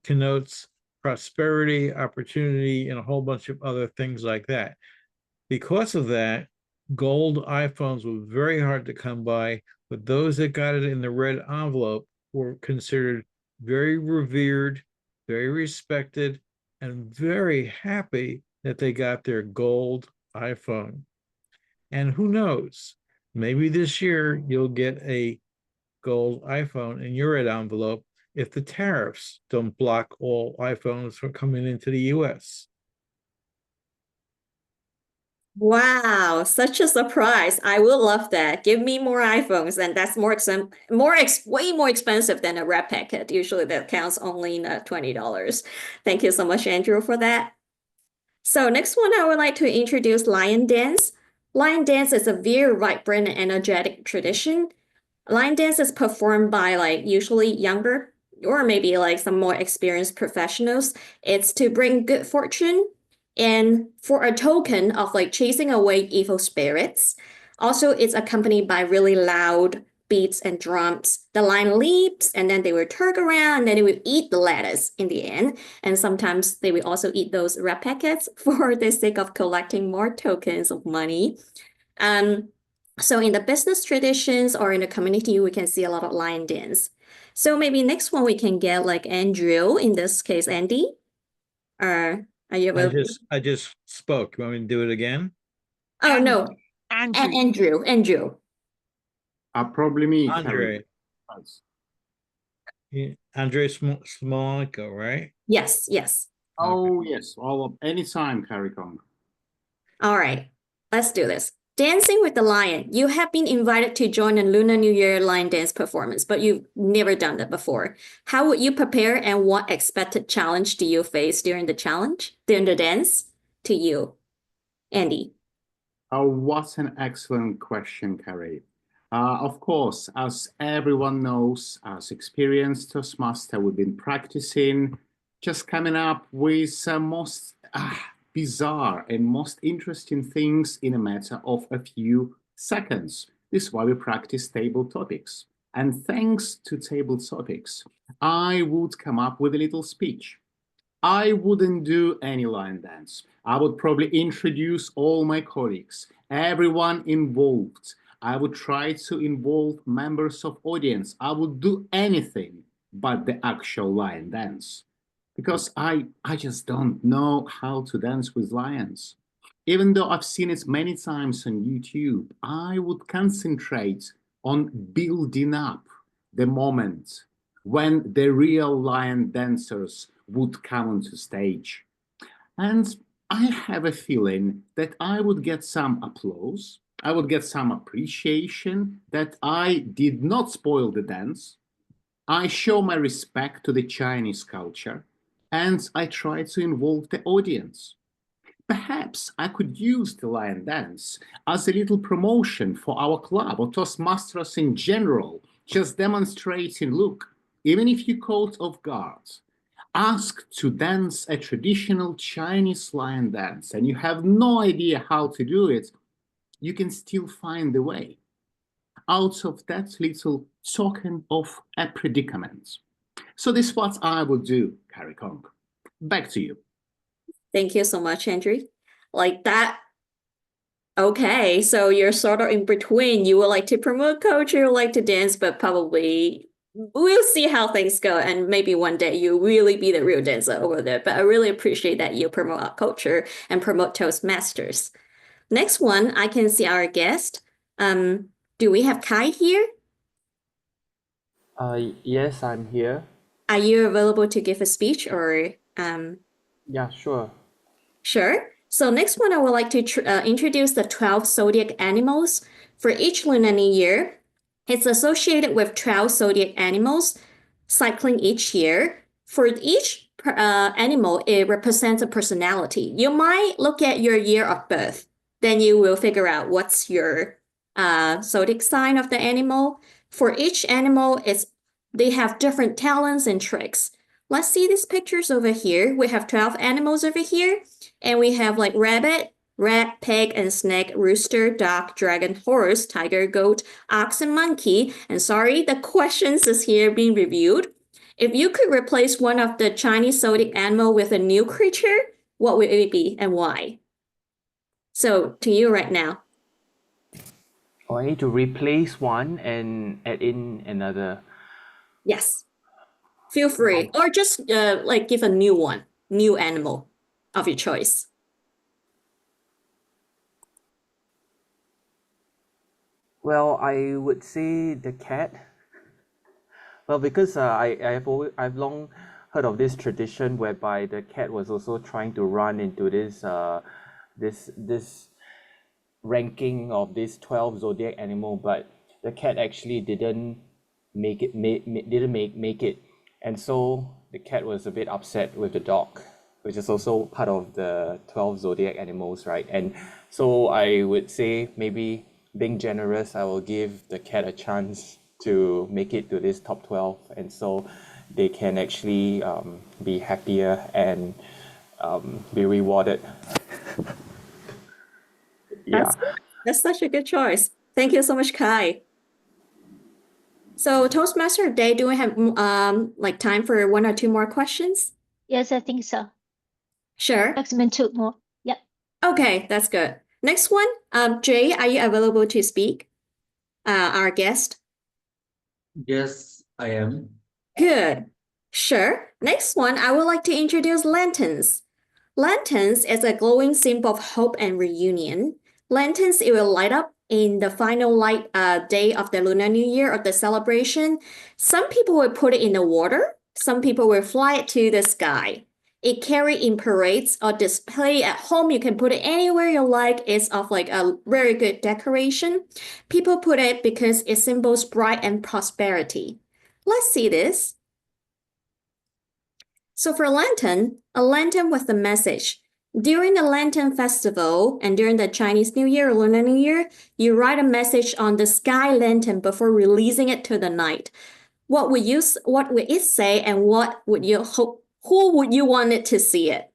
connotes prosperity, opportunity, and a whole bunch of other things like that. Because of that, gold iPhones were very hard to come by, but those that got it in the red envelope were considered very revered, very respected, and very happy that they got their gold iPhone. And who knows, maybe this year you'll get a gold iPhone in your red envelope if the tariffs don't block all iPhones from coming into the US. Wow, such a surprise. I would love that. Give me more iPhones, and that's way more expensive than a red packet. Usually that counts only in $20. Thank you so much, Andrew, for that. So next one, I would like to introduce lion dance. Lion dance is a very vibrant and energetic tradition. Lion dance is performed by usually younger or maybe some more experienced professionals. It's to bring good fortune and for a token of chasing away evil spirits. Also, it's accompanied by really loud beats and drums. The lion leaps and then they will turn around and then they will eat the lettuce in the end. And sometimes they will also eat those red packets for the sake of collecting more tokens of money. So in the business traditions or in the community, we can see a lot of lion dance. So maybe next one we can get Andrew, in this case, Andy. Are you available? I just spoke. You want me to do it again? Oh, no. Andrew. Andrew. Probably me, Andre. Andre Smolenko, right? Yes, yes. Oh, yes. Anytime, Carrie Kong. All right, let's do this. Dancing with the Lion. You have been invited to join a Lunar New Year lion dance performance, but you've never done that before. How would you prepare and what expected challenge do you face during the dance? To you, Andy. What an excellent question, Carrie. Of course, as everyone knows, as experienced Toastmaster, we've been practicing, just coming up with some most bizarre and most interesting things in a matter of a few seconds. This is why we practice table topics. And thanks to table topics, I would come up with a little speech. I wouldn't do any lion dance. I would probably introduce all my colleagues, everyone involved. I would try to involve members of audience. I would do anything but the actual lion dance, because I just don't know how to dance with lions. Even though I've seen it many times on YouTube, I would concentrate on building up the moment when the real lion dancers would come onto stage. And I have a feeling that I would get some applause, I would get some appreciation that I did not spoil the dance. I show my respect to the Chinese culture, and I try to involve the audience. Perhaps I could use the lion dance as a little promotion for our club or Toastmasters in general, just demonstrating, look, even if you're caught off guard, asked to dance a traditional Chinese lion dance and you have no idea how to do it, you can still find the way out of that little token of a predicament. So this is what I would do, Carrie Kong. Back to you. Thank you so much, Andrew. Like that. Okay, so you're sort of in between. You would like to promote culture, you like to dance, but probably we'll see how things go. And maybe one day you really be the real dancer over there. But I really appreciate that you promote our culture and promote Toastmasters. Next one, I can see our guest. Do we have Kai here? Yes, I'm here. Are you available to give a speech or Yeah, sure. Sure. So next one, I would like to introduce the 12 zodiac animals. For each lunar new year, it's associated with 12 zodiac animals cycling each year. For each animal, it represents a personality. You might look at your year of birth, then you will figure out what's your zodiac sign of the animal. For each animal, they have different talents and tricks. Let's see these pictures over here. We have 12 animals over here, and we have like rabbit, rat, pig, and snake, rooster, duck, dragon, horse, tiger, goat, ox, and monkey. And sorry, the questions is here being reviewed. If you could replace one of the Chinese zodiac animal with a new creature, what would it be and why? So to you right now. Oh, I need to replace one and add in another. Yes. Feel free. Or just like give a new one, new animal of your choice. Well, I would say the cat. Well, because I've long heard of this tradition whereby the cat was also trying to run into this ranking of these 12 zodiac animal, but the cat actually didn't make it make it, and so the cat was a bit upset with the dog, which is also part of the 12 zodiac animals, right? And so I would say, maybe being generous, I will give the cat a chance to make it to this top 12, and so they can actually be happier and be rewarded. Yeah. That's such a good choice. Thank you so much, Kai. So Toastmaster Day, do we have like time for one or two more questions? Yes, I think so. Sure. Maximum 2 more. Yep. Okay, that's good. Next one, Jay, are you available to speak? Our guest. Yes, I am. Good. Sure. Next one, I would like to introduce lanterns. Lanterns is a glowing symbol of hope and reunion. Lanterns, it will light up in the final light day of the Lunar New Year of the celebration. Some people will put it in the water. Some people will fly it to the sky. It carry in parades or display at home. You can put it anywhere you like. It's of like a very good decoration. People put it because it symbols bright and prosperity. Let's see this. So for lantern, a lantern with a message. During the Lantern Festival and during the Chinese New Year or Lunar New Year, you write a message on the sky lantern before releasing it to the night. What would it say, and what would you hope? Who would you want it to see it?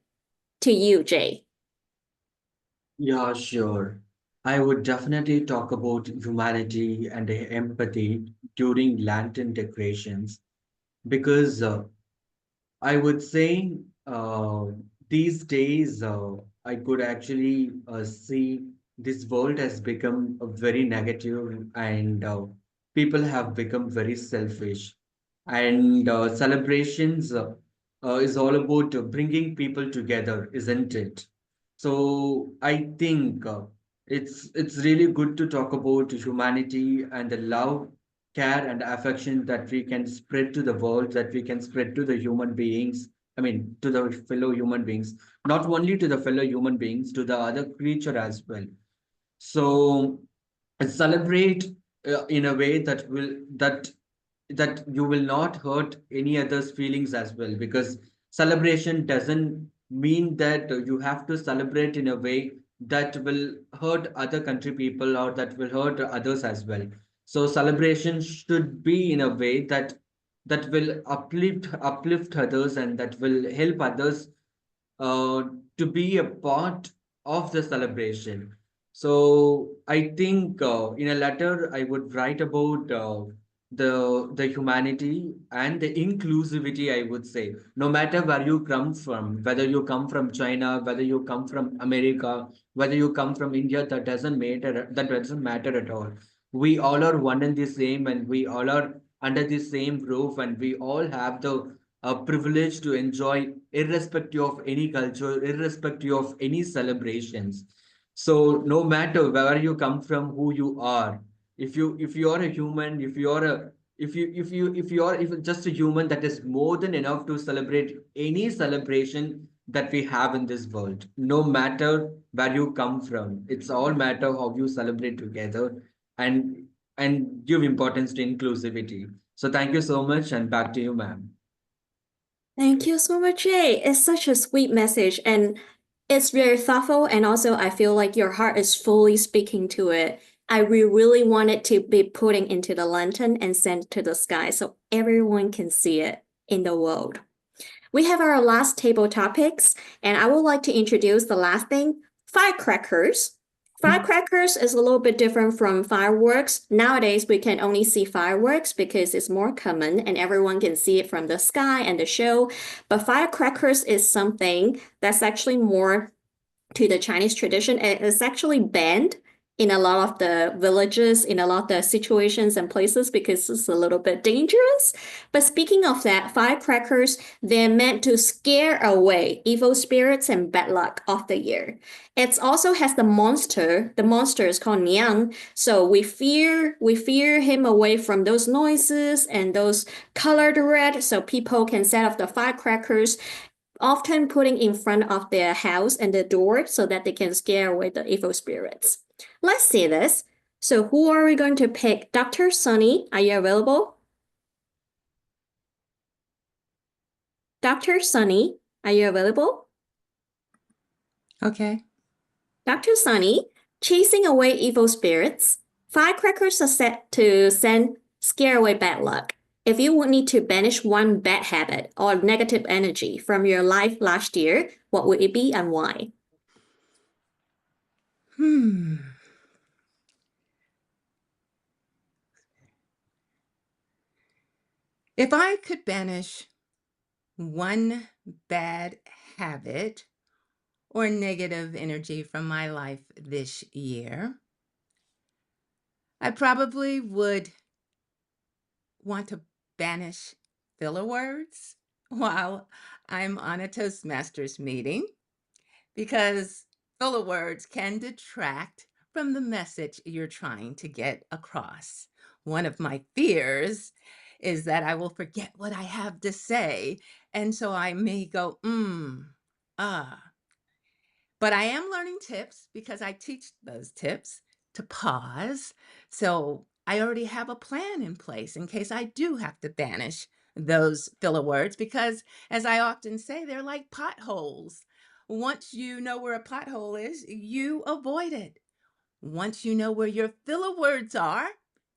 To you, Jay. Yeah, sure. I would definitely talk about humanity and empathy during lantern decorations because I would say these days I could actually see this world has become very negative and people have become very selfish. And celebrations is all about bringing people together, isn't it? So I think it's really good to talk about humanity and the love, care, and affection that we can spread to the world, that we can spread to the human beings. I mean, to the fellow human beings, not only to the fellow human beings, to the other creature as well. So celebrate in a way that you will not hurt any other's feelings as well, because celebration doesn't mean that you have to celebrate in a way that will hurt other country people or that will hurt others as well. So celebration should be in a way that will uplift others and that will help others uh, to be a part of the celebration. So I think in a letter I would write about the humanity and the inclusivity. I would say, no matter where you come from, whether you come from China, whether you come from America, whether you come from India, that doesn't matter. That doesn't matter at all. We all are one and the same, and we all are under the same roof, and we all have the privilege to enjoy irrespective of any culture, irrespective of any celebrations. So no matter where you come from, who you are, if you are a human, if you're just a human, that is more than enough to celebrate any celebration that we have in this world, no matter where you come from. It's all matter how you celebrate together and give importance to inclusivity. So thank you so much, and back to you, ma'am. Thank you so much, Jay. It's such a sweet message and it's very thoughtful. And also, I feel like your heart is fully speaking to it. I really want it to be putting into the lantern and sent to the sky so everyone can see it in the world. We have our last table topics, and I would like to introduce the last thing, firecrackers. Firecrackers is a little bit different from fireworks. Nowadays, we can only see fireworks because it's more common and everyone can see it from the sky and the show. But firecrackers is something that's actually more to the Chinese tradition. It's actually banned in a lot of the villages, in a lot of the situations and places because it's a little bit dangerous. But speaking of that, firecrackers, they're meant to scare away evil spirits and bad luck of the year. It also has the monster. The monster is called Niang. So we fear him away from those noises and those colored red so people can set off the firecrackers, often putting in front of their house and the door so that they can scare away the evil spirits. Let's see this. So who are we going to pick? Dr. Sunny, are you available? Dr. Sunny, are you available? Okay. Dr. Sunny, chasing away evil spirits. Firecrackers are set to scare away bad luck. If you would need to banish one bad habit or negative energy from your life last year, what would it be and why? If I could banish one bad habit or negative energy from my life this year, I probably would want to banish filler words while I'm on a Toastmasters meeting, because filler words can detract from the message you're trying to get across. One of my fears is that I will forget what I have to say, and so I may go, But I am learning tips because I teach those tips to pause. So I already have a plan in place in case I do have to banish those filler words, because as I often say, they're like potholes. Once you know where a pothole is, you avoid it. Once you know where your filler words are,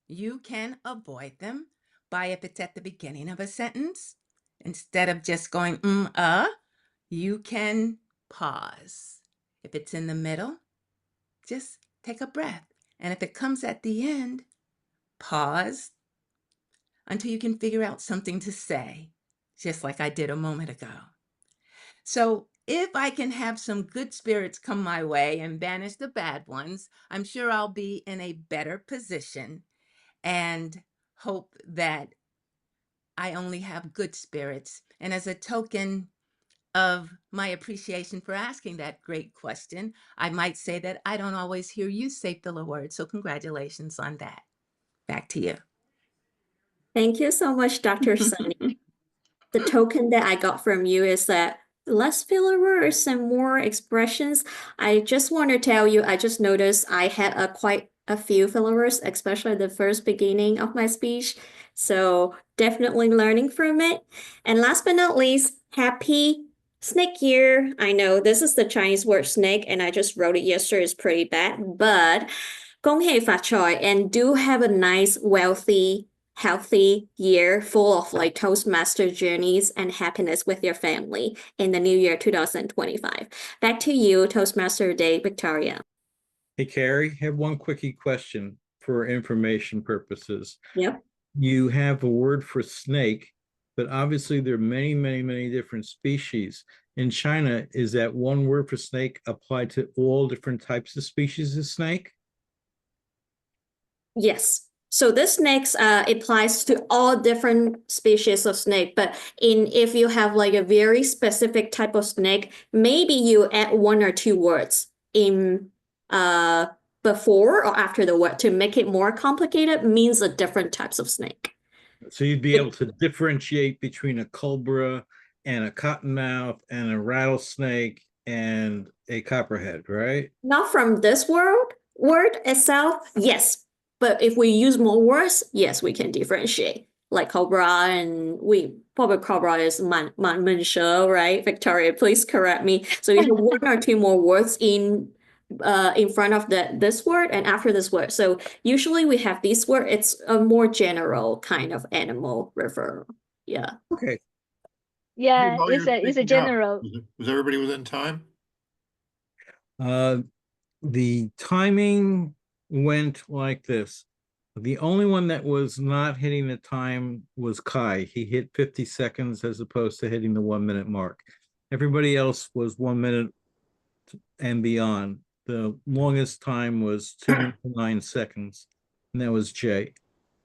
you can avoid them by, if it's at the beginning of a sentence, instead of just going, you can pause. If it's in the middle, just take a breath. And if it comes at the end, pause until you can figure out something to say, just like I did a moment ago. So if I can have some good spirits come my way and banish the bad ones, I'm sure I'll be in a better position and hope that I only have good spirits. And as a token of my appreciation for asking that great question, I might say that I don't always hear you say filler words. So congratulations on that. Back to you. Thank you so much, Dr. Sunny. The token that I got from you is that less filler words and more expressions. I just want to tell you, I just noticed I had quite a few filler words, especially at the first beginning of my speech. So definitely learning from it. And last but not least, happy snake year. I know this is the Chinese word snake, and I just wrote it yesterday. It's pretty bad, but 恭喜发财 and do have a nice, wealthy, healthy year full of like Toastmaster journeys and happiness with your family in the new year 2025. Back to you, Toastmaster Day, Victoria. Hey, Carrie, I have one quickie question for information purposes. Yep. You have a word for snake, but obviously there are many, many, many different species. In China, is that one word for snake applied to all different types of species of snake? Yes. So this snakes applies to all different species of snake, but if you have like a very specific type of snake, maybe you add one or two words in before or after the word to make it more complicated, means a different types of snake. So you'd be able to differentiate between a cobra and a cottonmouth and a rattlesnake and a copperhead, right? Not from this word itself, yes. But if we use more words, yes, we can differentiate. Like cobra, and we probably cobra is man show, right? Victoria, please correct me. So you have one or two more words in front of this word and after this word. So usually we have this word. It's a more general kind of animal referral. Yeah. Okay. Yeah, While you're it's a speaking up, general. was everybody within time? The timing went like this. The only one that was not hitting the time was Kai. He hit 50 seconds as opposed to hitting the 1 minute mark. Everybody else was 1 minute and beyond. The longest time was 2 minutes and 9 seconds, and that was Jay.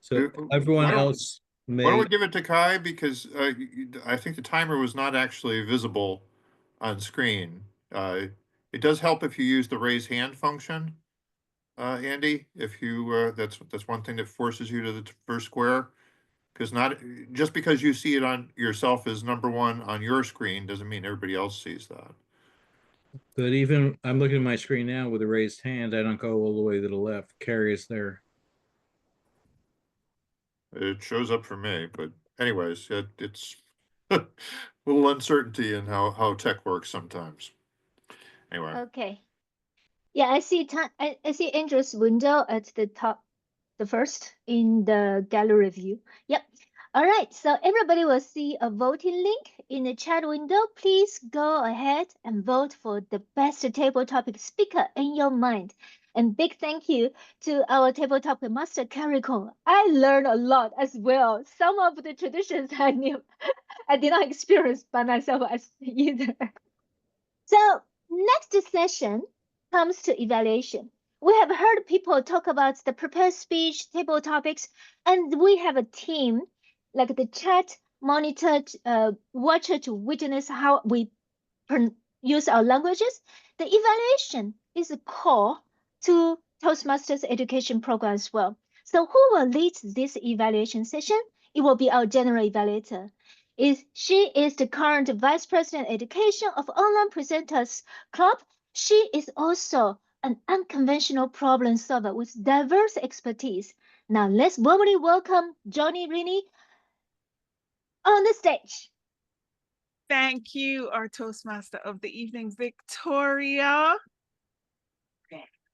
So everyone Why don't- else Why don't we may. give it to Kai, because I think the timer was not actually visible on screen. It does help if you use the raise hand function, Andy. If you that's one thing that forces you to the first square, because not just because you see it on yourself as number one on your screen doesn't mean everybody else sees that. But even I'm looking at my screen now with a raised hand. I don't go all the way to the left. Carrie is there. It shows up for me, but anyways, it's a little uncertainty in how tech works sometimes. Anyway. Okay. Yeah, I see time. I see Andrew's window at the top, the first in the gallery view. Yep. All right. So everybody will see a voting link in the chat window. Please go ahead and vote for the best table topic speaker in your mind. And big thank you to our table topic master, Carrie Kong. I learned a lot as well. Some of the traditions I knew I did not experience by myself as either. So next session comes to evaluation. We have heard people talk about the prepared speech, table topics, and we have a team like the chat monitor, watcher to witness how we use our languages. The evaluation is a core to Toastmasters education program as well. So who will lead this evaluation session? It will be our general evaluator. She is the current Vice President Education of Online Presenters Club. She is also an unconventional problem solver with diverse expertise. Now let's warmly welcome Johnny Rini on the stage. Thank you, our Toastmaster of the evening, Victoria.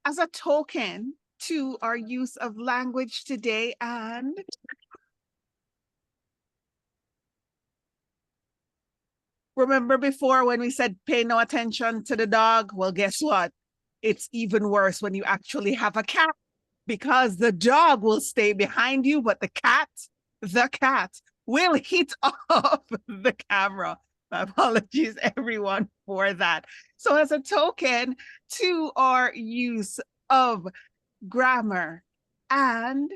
As a token to our use of language today, and remember before when we said pay no attention to the dog? Well, guess what? It's even worse when you actually have a cat, because the dog will stay behind you, but the cat will hit off the camera. My apologies, everyone, for that. So as a token to our use of grammar and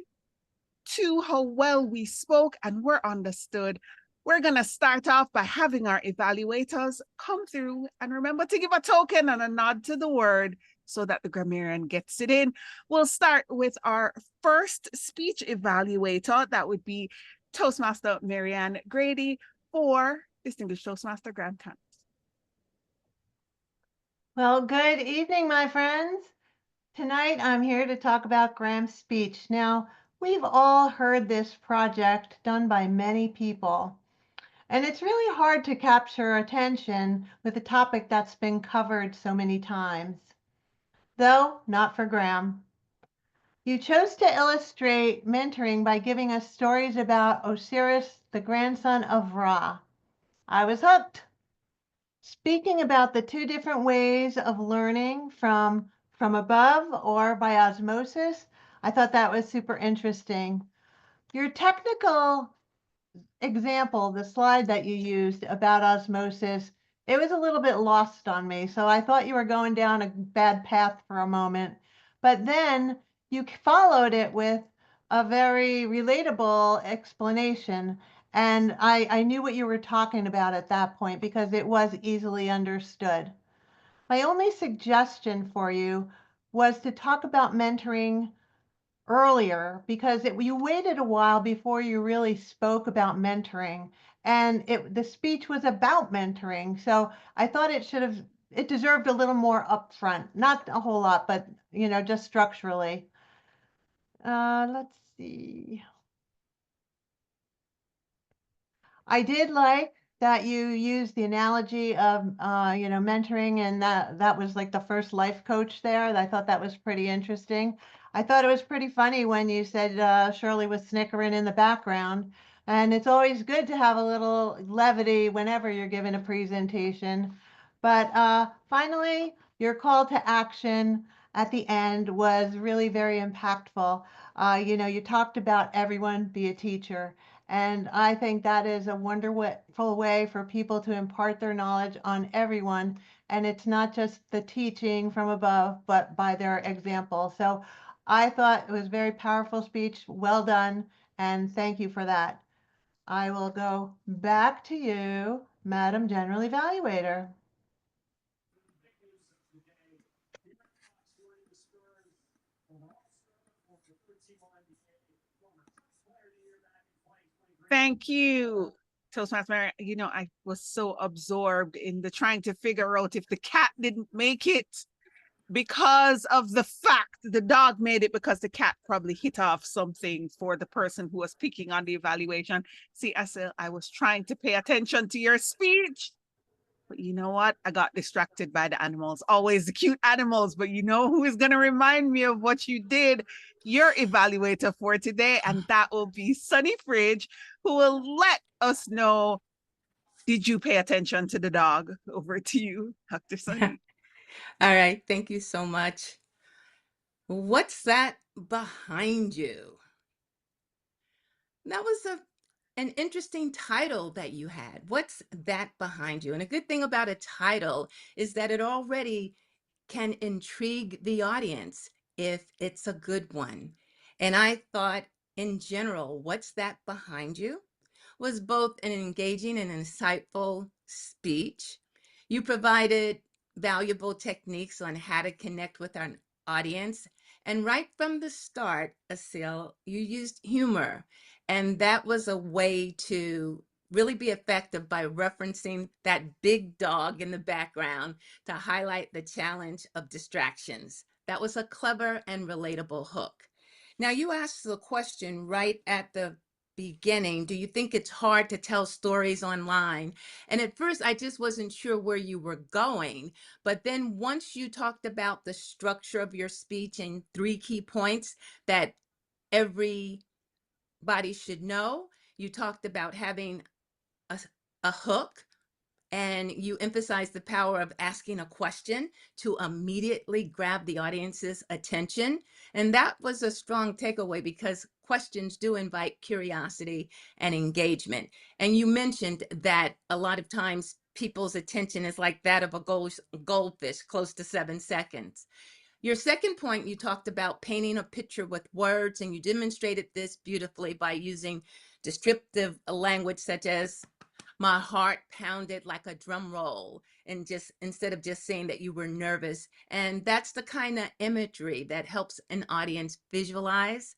to how well we spoke and were understood, we're going to start off by having our evaluators come through, and remember to give a token and a nod to the word so that the grammarian gets it in. We'll start with our first speech evaluator. That would be Toastmaster Marianne Grady for Distinguished Toastmaster Grand Canvas. Well, good evening, my friends. Tonight I'm here to talk about Graham's speech. Now, we've all heard this project done by many people, and it's really hard to capture attention with a topic that's been covered so many times. Though, not for Graham. You chose to illustrate mentoring by giving us stories about Osiris, the grandson of Ra. I was hooked. Speaking about the two different ways of learning from above or by osmosis, I thought that was super interesting. Your technical example, the slide that you used about osmosis, it was a little bit lost on me. So I thought you were going down a bad path for a moment. But then you followed it with a very relatable explanation. And I knew what you were talking about at that point because it was easily understood. My only suggestion for you was to talk about mentoring earlier because you waited a while before you really spoke about mentoring, and the speech was about mentoring. So I thought it deserved a little more upfront, not a whole lot, but just structurally. Let's see. I did like that you used the analogy of mentoring, and that was like the first life coach there. I thought that was pretty interesting. I thought it was pretty funny when you said Shirley was snickering in the background, and it's always good to have a little levity whenever you're giving a presentation. But finally, your call to action at the end was really very impactful. You talked about everyone be a teacher. And I think that is a wonderful way for people to impart their knowledge on everyone. And it's not just the teaching from above, but by their example. So I thought it was a very powerful speech. Well done. And thank you for that. I will go back to you, Madam General Evaluator. Thank you, Toastmaster Mary. I was so absorbed in the trying to figure out if the cat didn't make it because of the fact the dog made it because the cat probably hit off something for the person who was picking on the evaluation. See, I was trying to pay attention to your speech. But you know what? I got distracted by the animals, always the cute animals. But you know who is going to remind me of what you did? Your evaluator for today. And that will be Sunny Fridge, who will let us know, did you pay attention to the dog? Over to you, Dr. Sunny. All right. Thank you so much. What's that behind you? That was an interesting title that you had. What's that behind you? And a good thing about a title is that it already can intrigue the audience if it's a good one. And I thought, in general, what's that behind you was both an engaging and insightful speech. You provided valuable techniques on how to connect with our audience. And right from the start, Asil, you used humor. And that was a way to really be effective by referencing that big dog in the background to highlight the challenge of distractions. That was a clever and relatable hook. Now, you asked the question right at the beginning, do you think it's hard to tell stories online? And at first, I just wasn't sure where you were going. But then once you talked about the structure of your speech and 3 key points that everybody should know, you talked about having a hook, and you emphasize the power of asking a question to immediately grab the audience's attention. And that was a strong takeaway because questions do invite curiosity and engagement. And you mentioned that a lot of times people's attention is like that of a goldfish, close to 7 seconds. Your second point, you talked about painting a picture with words, and you demonstrated this beautifully by using descriptive language such as my heart pounded like a drum roll, and just instead of just saying that you were nervous. And that's the kind of imagery that helps an audience visualize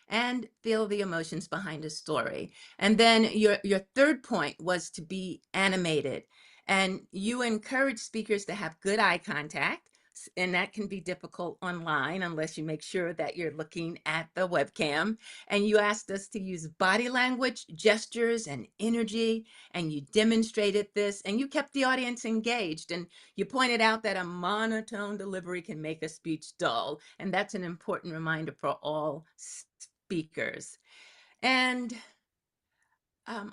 and feel the emotions behind a story. And then your third point was to be animated, and you encourage speakers to have good eye contact. And that can be difficult online unless you make sure that you're looking at the webcam. And you asked us to use body language, gestures, and energy, and you demonstrated this, and you kept the audience engaged. And you pointed out that a monotone delivery can make a speech dull, and that's an important reminder for all speakers. And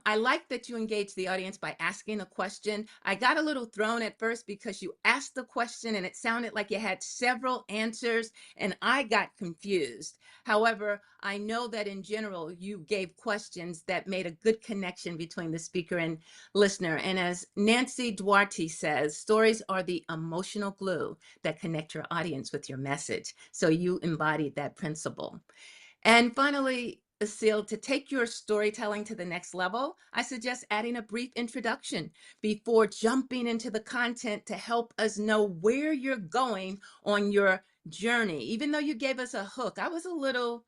I like that you engage the audience by asking a question. I got a little thrown at first because you asked the question and it sounded like you had several answers, and I got confused. However, I know that in general, you gave questions that made a good connection between the speaker and listener. And as Nancy Duarte says, stories are the emotional glue that connect your audience with your message. So you embodied that principle. And finally, Asil, to take your storytelling to the next level, I suggest adding a brief introduction before jumping into the content to help us know where you're going on your journey. Even though you gave us a hook, I was a little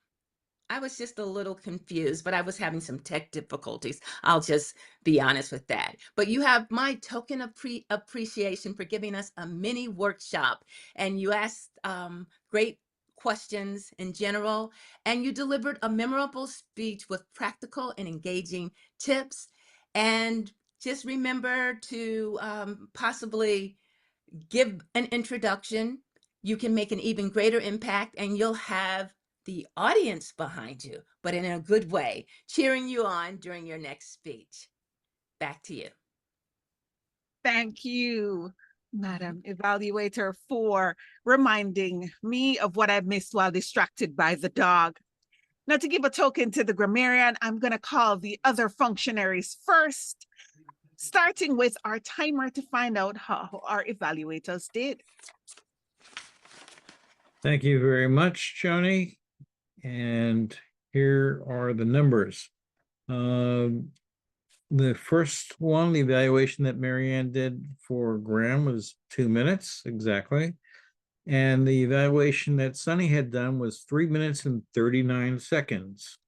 I was just a little confused, but I was having some tech difficulties. I'll just be honest with that. But you have my token of appreciation for giving us a mini workshop, and you asked great questions in general, and you delivered a memorable speech with practical and engaging tips. And just remember to possibly give an introduction. You can make an even greater impact, and you'll have the audience behind you, but in a good way, cheering you on during your next speech. Back to you. Thank you, Madam Evaluator, for reminding me of what I missed while distracted by the dog. Now, to give a token to the grammarian, I'm going to call the other functionaries first, starting with our timer to find out how our evaluators did. Thank you very much, Joni. And here are the numbers. The first one, the evaluation that Marianne did for Graham was 2 minutes exactly. And the evaluation that Sunny had done was 3 minutes and 39 seconds.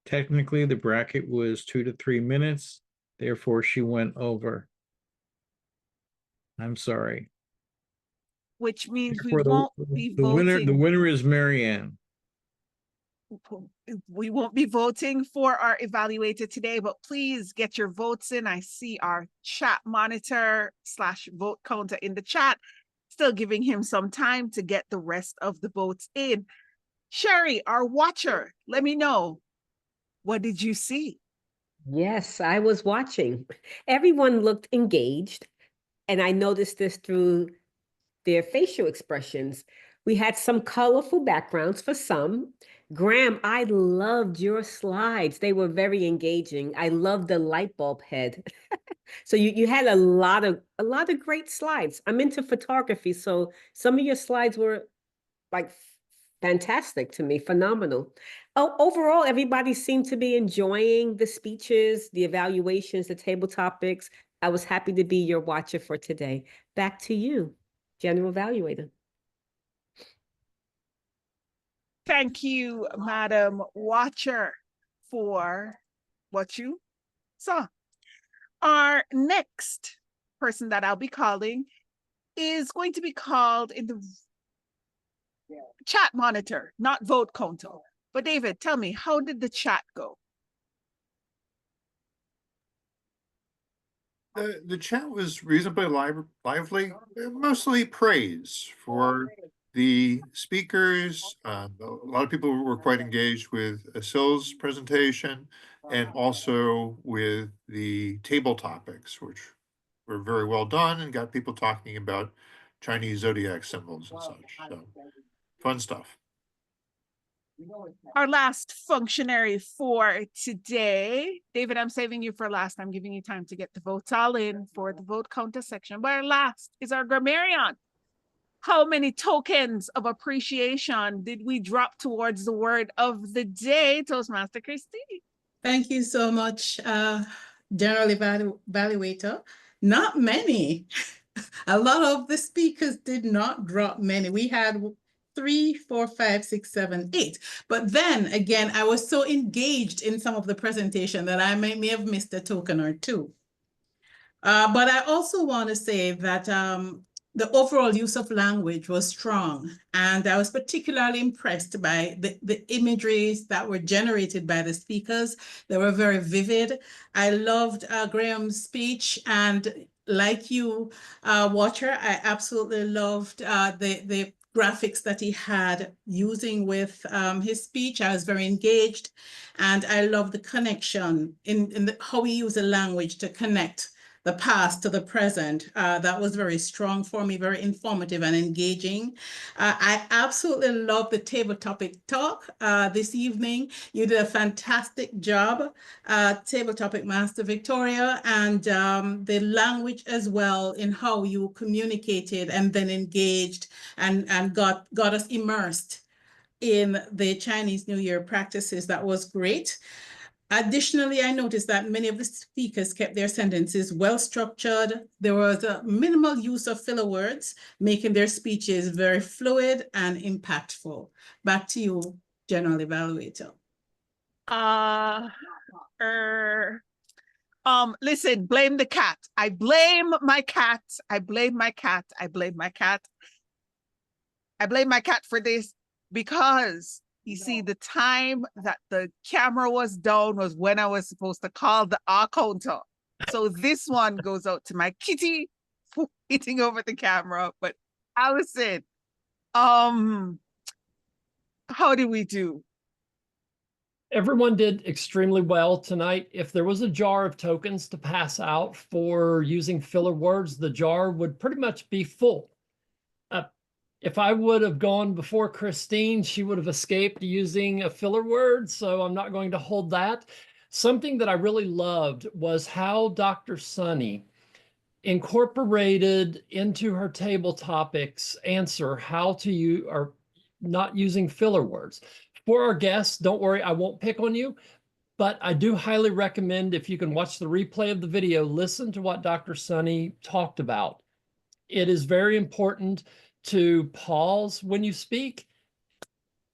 Technically, the bracket was 2 to 3 minutes. Therefore, she went over. I'm sorry. Which means we Therefore, won't be voting. The winner is Marianne. We won't be voting for our evaluator today, but please get your votes in. I see our chat monitor / vote counter in the chat, still giving him some time to get the rest of the votes in. Sherry, our watcher, let me know. What did you see? Yes, I was watching. Everyone looked engaged, and I noticed this through their facial expressions. We had some colorful backgrounds for some. Graham, I loved your slides. They were very engaging. I loved the light bulb head. So you had a lot of great slides. I'm into photography, so some of your slides were like fantastic to me, phenomenal. Oh, overall, everybody seemed to be enjoying the speeches, the evaluations, the table topics. I was happy to be your watcher for today. Back to you, General Evaluator. Thank you, Madam Watcher, for what you saw. Our next person that I'll be calling is going to be called in the chat monitor, not vote counter. But David, tell me, how did the chat go? The chat was reasonably lively, mostly praise for the speakers. A lot of people were quite engaged with Asil's presentation and also with the table topics, which were very well done and got people talking about Chinese zodiac symbols and such. So fun stuff. Our last functionary for today, David, I'm saving you for last. I'm giving you time to get the votes all in for the vote counter section. But our last is our grammarian. How many tokens of appreciation did we drop towards the word of the day, Toastmaster Christie? Thank you so much, General Evaluator. Not many. A lot of the speakers did not drop many. We had 3, 4, 5, 6, 7, 8. But then again, I was so engaged in some of the presentation that I may have missed a token or two. But I also want to say that the overall use of language was strong. And I was particularly impressed by the imageries that were generated by the speakers. They were very vivid. I loved Graham's speech, and like you, Watcher, I absolutely loved the graphics that he had using with his speech. I was very engaged, and I love the connection in how he used the language to connect the past to the present. That was very strong for me, very informative and engaging. I absolutely love the table topic talk this evening. You did a fantastic job, table topic master Victoria, and the language as well in how you communicated and then engaged and got us immersed in the Chinese New Year practices. That was great. Additionally, I noticed that many of the speakers kept their sentences well structured. There was a minimal use of filler words, making their speeches very fluid and impactful. Back to you, general evaluator? Listen, blame the cat. I blame my cat. I blame my cat. I blame my cat. I blame my cat for this because you see, the time that the camera was down was when I was supposed to call the R counter. So this one goes out to my kitty for hitting over the camera. But Allison, how did we do? Everyone did extremely well tonight. If there was a jar of tokens to pass out for using filler words, the jar would pretty much be full. If I would have gone before Christine, she would have escaped using a filler word, so I'm not going to hold that. Something that I really loved was how Dr. Sunny incorporated into her table topics answer how to use or not using filler words. For our guests, don't worry, I won't pick on you, but I do highly recommend, if you can watch the replay of the video, listen to what Dr. Sunny talked about. It is very important to pause when you speak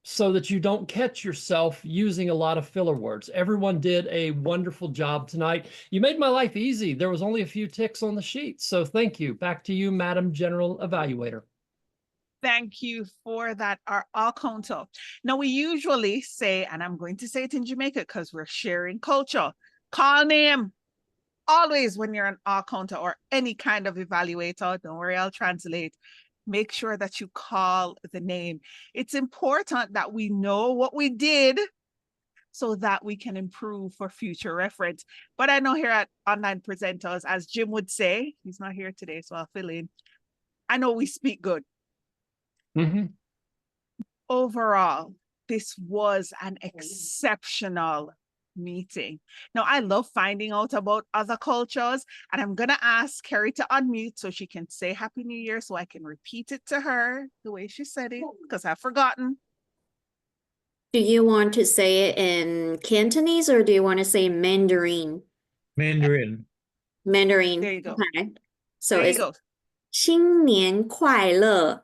so that you don't catch yourself using a lot of filler words. Everyone did a wonderful job tonight. You made my life easy. There was only a few ticks on the sheet. So thank you. Back to you, Madam General Evaluator. Thank you for that, our all counter. Now, we usually say, and I'm going to say it in Jamaica because we're sharing culture, call name. Always when you're an all counter or any kind of evaluator, don't worry, I'll translate. Make sure that you call the name. It's important that we know what we did so that we can improve for future reference. But I know here at Online Presenters, as Jim would say, he's not here today, so I'll fill in. I know we speak good. Overall, this was an exceptional meeting. Now, I love finding out about other cultures, and I'm going to ask Carrie to unmute so she can say Happy New Year so I can repeat it to her the way she said it, because I've forgotten. Do you want to say it in Cantonese or do you want to say Mandarin? Mandarin. Mandarin. There you go. Okay. So there you it's go. 新年快乐.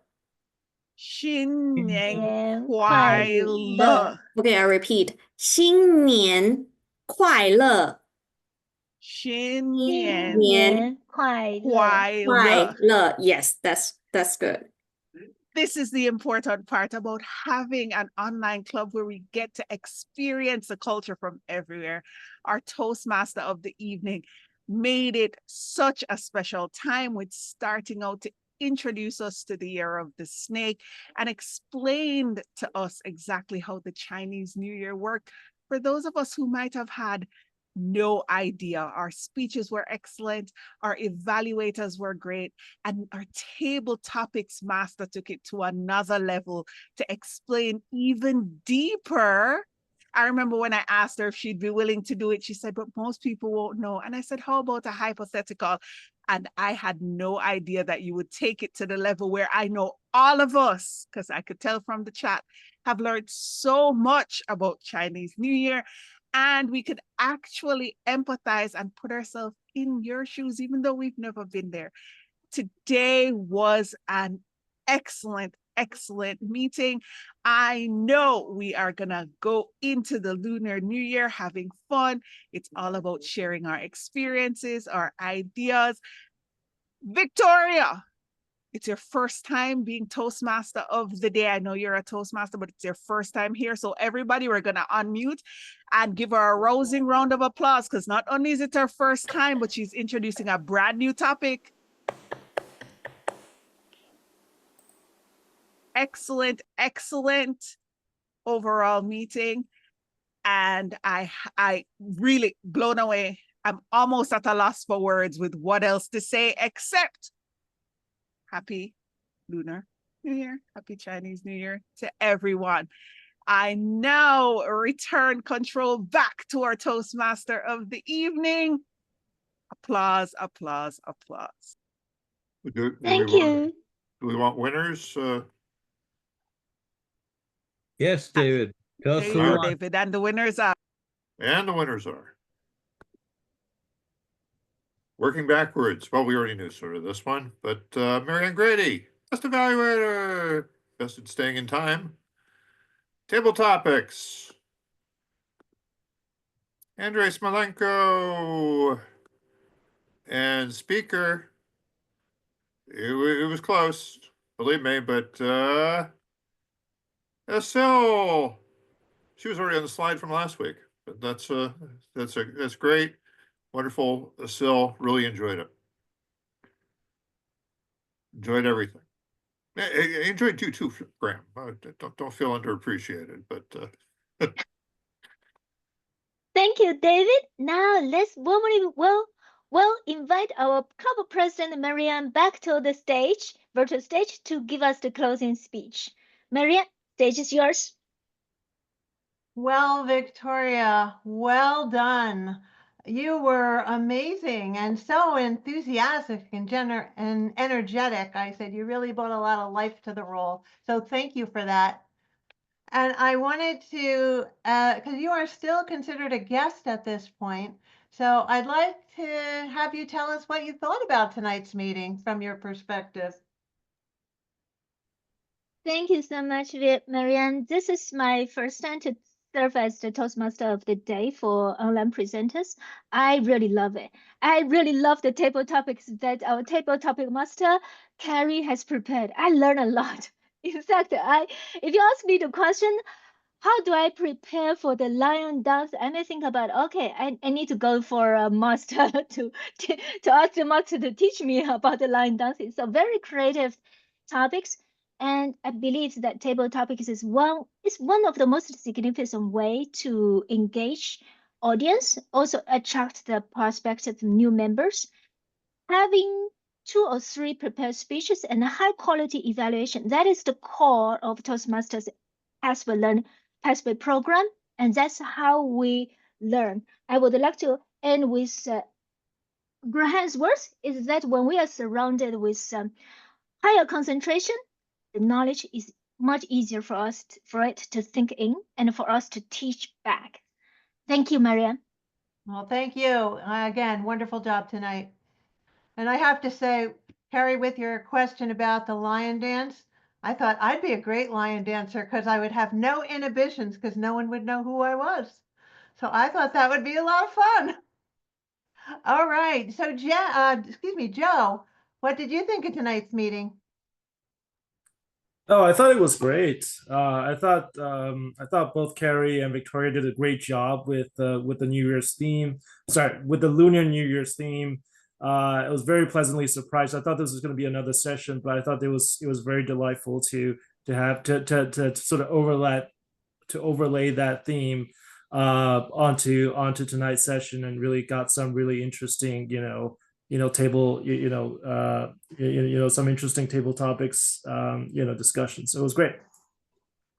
新年快乐. Okay, I repeat. 新年快乐. 新年快乐. Yes, that's good. This is the important part about having an online club where we get to experience the culture from everywhere. Our Toastmaster of the evening made it such a special time with starting out to introduce us to the year of the snake and explained to us exactly how the Chinese New Year worked. For those of us who might have had no idea, our speeches were excellent, our evaluators were great, and our table topics master took it to another level to explain even deeper. I remember when I asked her if she'd be willing to do it, she said, but most people won't know. And I said, how about a hypothetical? And I had no idea that you would take it to the level where I know all of us, because I could tell from the chat, have learned so much about Chinese New Year. And we could actually empathize and put ourselves in your shoes, even though we've never been there. Today was an excellent meeting. I know we are gonna go into the Lunar New Year having fun. It's all about sharing our experiences, our ideas. Victoria, it's your first time being Toastmaster of the day. I know you're a Toastmaster, but it's your first time here. So everybody, we're gonna unmute and give her a rousing round of applause, because not only is it her first time, but she's introducing a brand new topic. Excellent overall meeting. And I really blown away. I'm almost at a loss for words with what else to say, except Happy Lunar New Year, Happy Chinese New Year to everyone. I now return control back to our Toastmaster of the evening. Applause. Thank you. Do we want winners? Yes, David. Tell us There who you go, won. David. And the winners are. Working backwards. Well, we already knew sort of this one, but Marianne Grady, best evaluator, best at staying in time. Table topics. Andrei Smolenko. And speaker. It was close, believe me, but Estelle. She was already on the slide from last week, but that's great. Wonderful. Estelle, really enjoyed it. Enjoyed everything. I enjoyed you too, Graham. Don't feel underappreciated, but Thank you, David. Now let's warmly invite our club president, Marianne, back to the stage, virtual stage, to give us the closing speech. Marianne, stage is yours. Well, Victoria, well done. You were amazing and so enthusiastic and energetic. I said you really brought a lot of life to the role. So thank you for that. And I wanted to, because you are still considered a guest at this point, so I'd like to have you tell us what you thought about tonight's meeting from your perspective. Thank you so much, Marianne. This is my first time to serve as the Toastmaster of the day for online presenters. I really love it. I really love the table topics that our table topic master, Carrie, has prepared. I learned a lot. In fact, if you ask me the question, how do I prepare for the lion dance? I may think about, okay, I need to go for a master to ask the master to teach me about the lion dance. It's a very creative topics. And I believe that table topics is one of the most significant way to engage audience, also attract the prospective new members. Having 2 or 3 prepared speeches and a high quality evaluation, that is the core of Toastmasters pathway program, and that's how we learn. I would like to end with Graham's words, is that when we are surrounded with higher concentration, the knowledge is much easier for it to think in and for us to teach back. Thank you, Marianne. Well, thank you. Again, wonderful job tonight. And I have to say, Carrie, with your question about the lion dance, I thought I'd be a great lion dancer because I would have no inhibitions because no one would know who I was. So I thought that would be a lot of fun. All right. So, Joe, what did you think of tonight's meeting? Oh, I thought it was great. I thought both Carrie and Victoria did a great job with the New Year's theme. Sorry, with the Lunar New Year's theme. I was very pleasantly surprised. I thought this was going to be another session, but I thought it was very delightful to have to sort of overlay that theme onto tonight's session, and really got some really interesting some interesting table topics discussions. So it was great.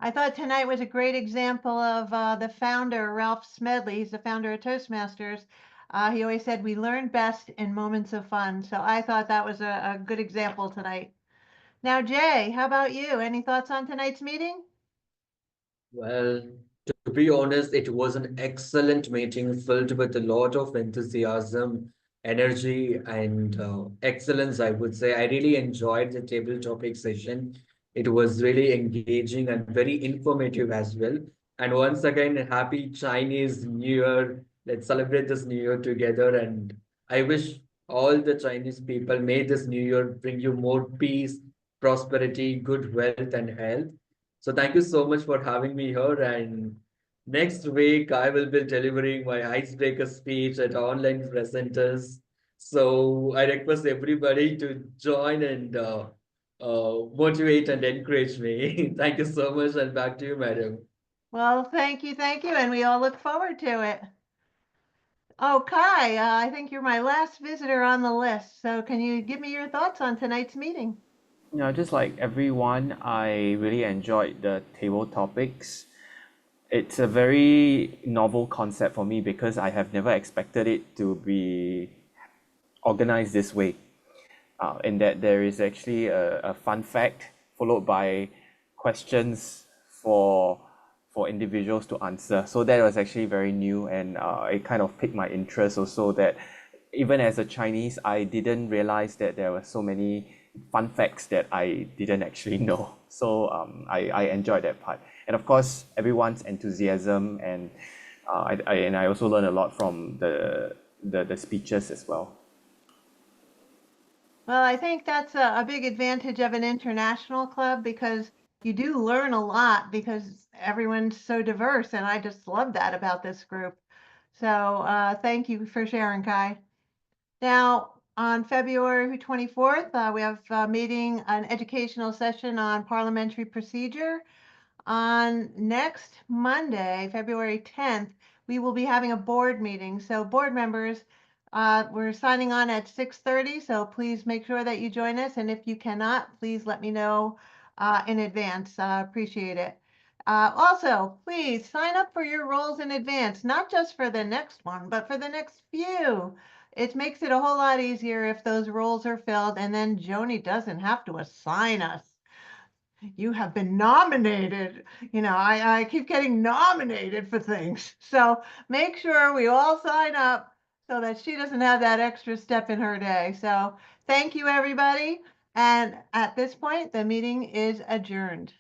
I thought tonight was a great example of the founder, Ralph Smedley. He's the founder of Toastmasters. He always said we learn best in moments of fun. So I thought that was a good example tonight. Now, Jay, how about you? Any thoughts on tonight's meeting? Well, to be honest, it was an excellent meeting filled with a lot of enthusiasm, energy, and excellence, I would say. I really enjoyed the table topic session. It was really engaging and very informative as well. And once again, happy Chinese New Year. Let's celebrate this New Year together. And I wish all the Chinese people, may this New Year bring you more peace, prosperity, good wealth, and health. So thank you so much for having me here. And next week, I will be delivering my icebreaker speech at online presenters. So I request everybody to join and motivate and encourage me. Thank you so much, and back to you, madam. Well, thank you, and we all look forward to it. Oh, Kai, I think you're my last visitor on the list. So can you give me your thoughts on tonight's meeting? Just like everyone, I really enjoyed the table topics. It's a very novel concept for me because I have never expected it to be organized this way. In that there is actually a fun fact followed by questions for individuals to answer. So that was actually very new, and it kind of piqued my interest also, that even as a Chinese, I didn't realize that there were so many fun facts that I didn't actually know. So I enjoyed that part. And of course, everyone's enthusiasm and I also learned a lot from the speeches as well. Well, I think that's a big advantage of an international club because you do learn a lot because everyone's so diverse, and I just love that about this group. So thank you for sharing, Kai. Now, on February 24th, we have a meeting, an educational session on parliamentary procedure. On next Monday, February 10th, we will be having a board meeting. So board members, we're signing on at 6:30, so please make sure that you join us. And if you cannot, please let me know in advance. Appreciate it. Also, please sign up for your roles in advance, not just for the next one, but for the next few. It makes it a whole lot easier if those roles are filled, and then Joni doesn't have to assign us. You have been nominated. You know, I keep getting nominated for things. So make sure we all sign up so that she doesn't have that extra step in her day. So thank you, everybody. And at this point, the meeting is adjourned.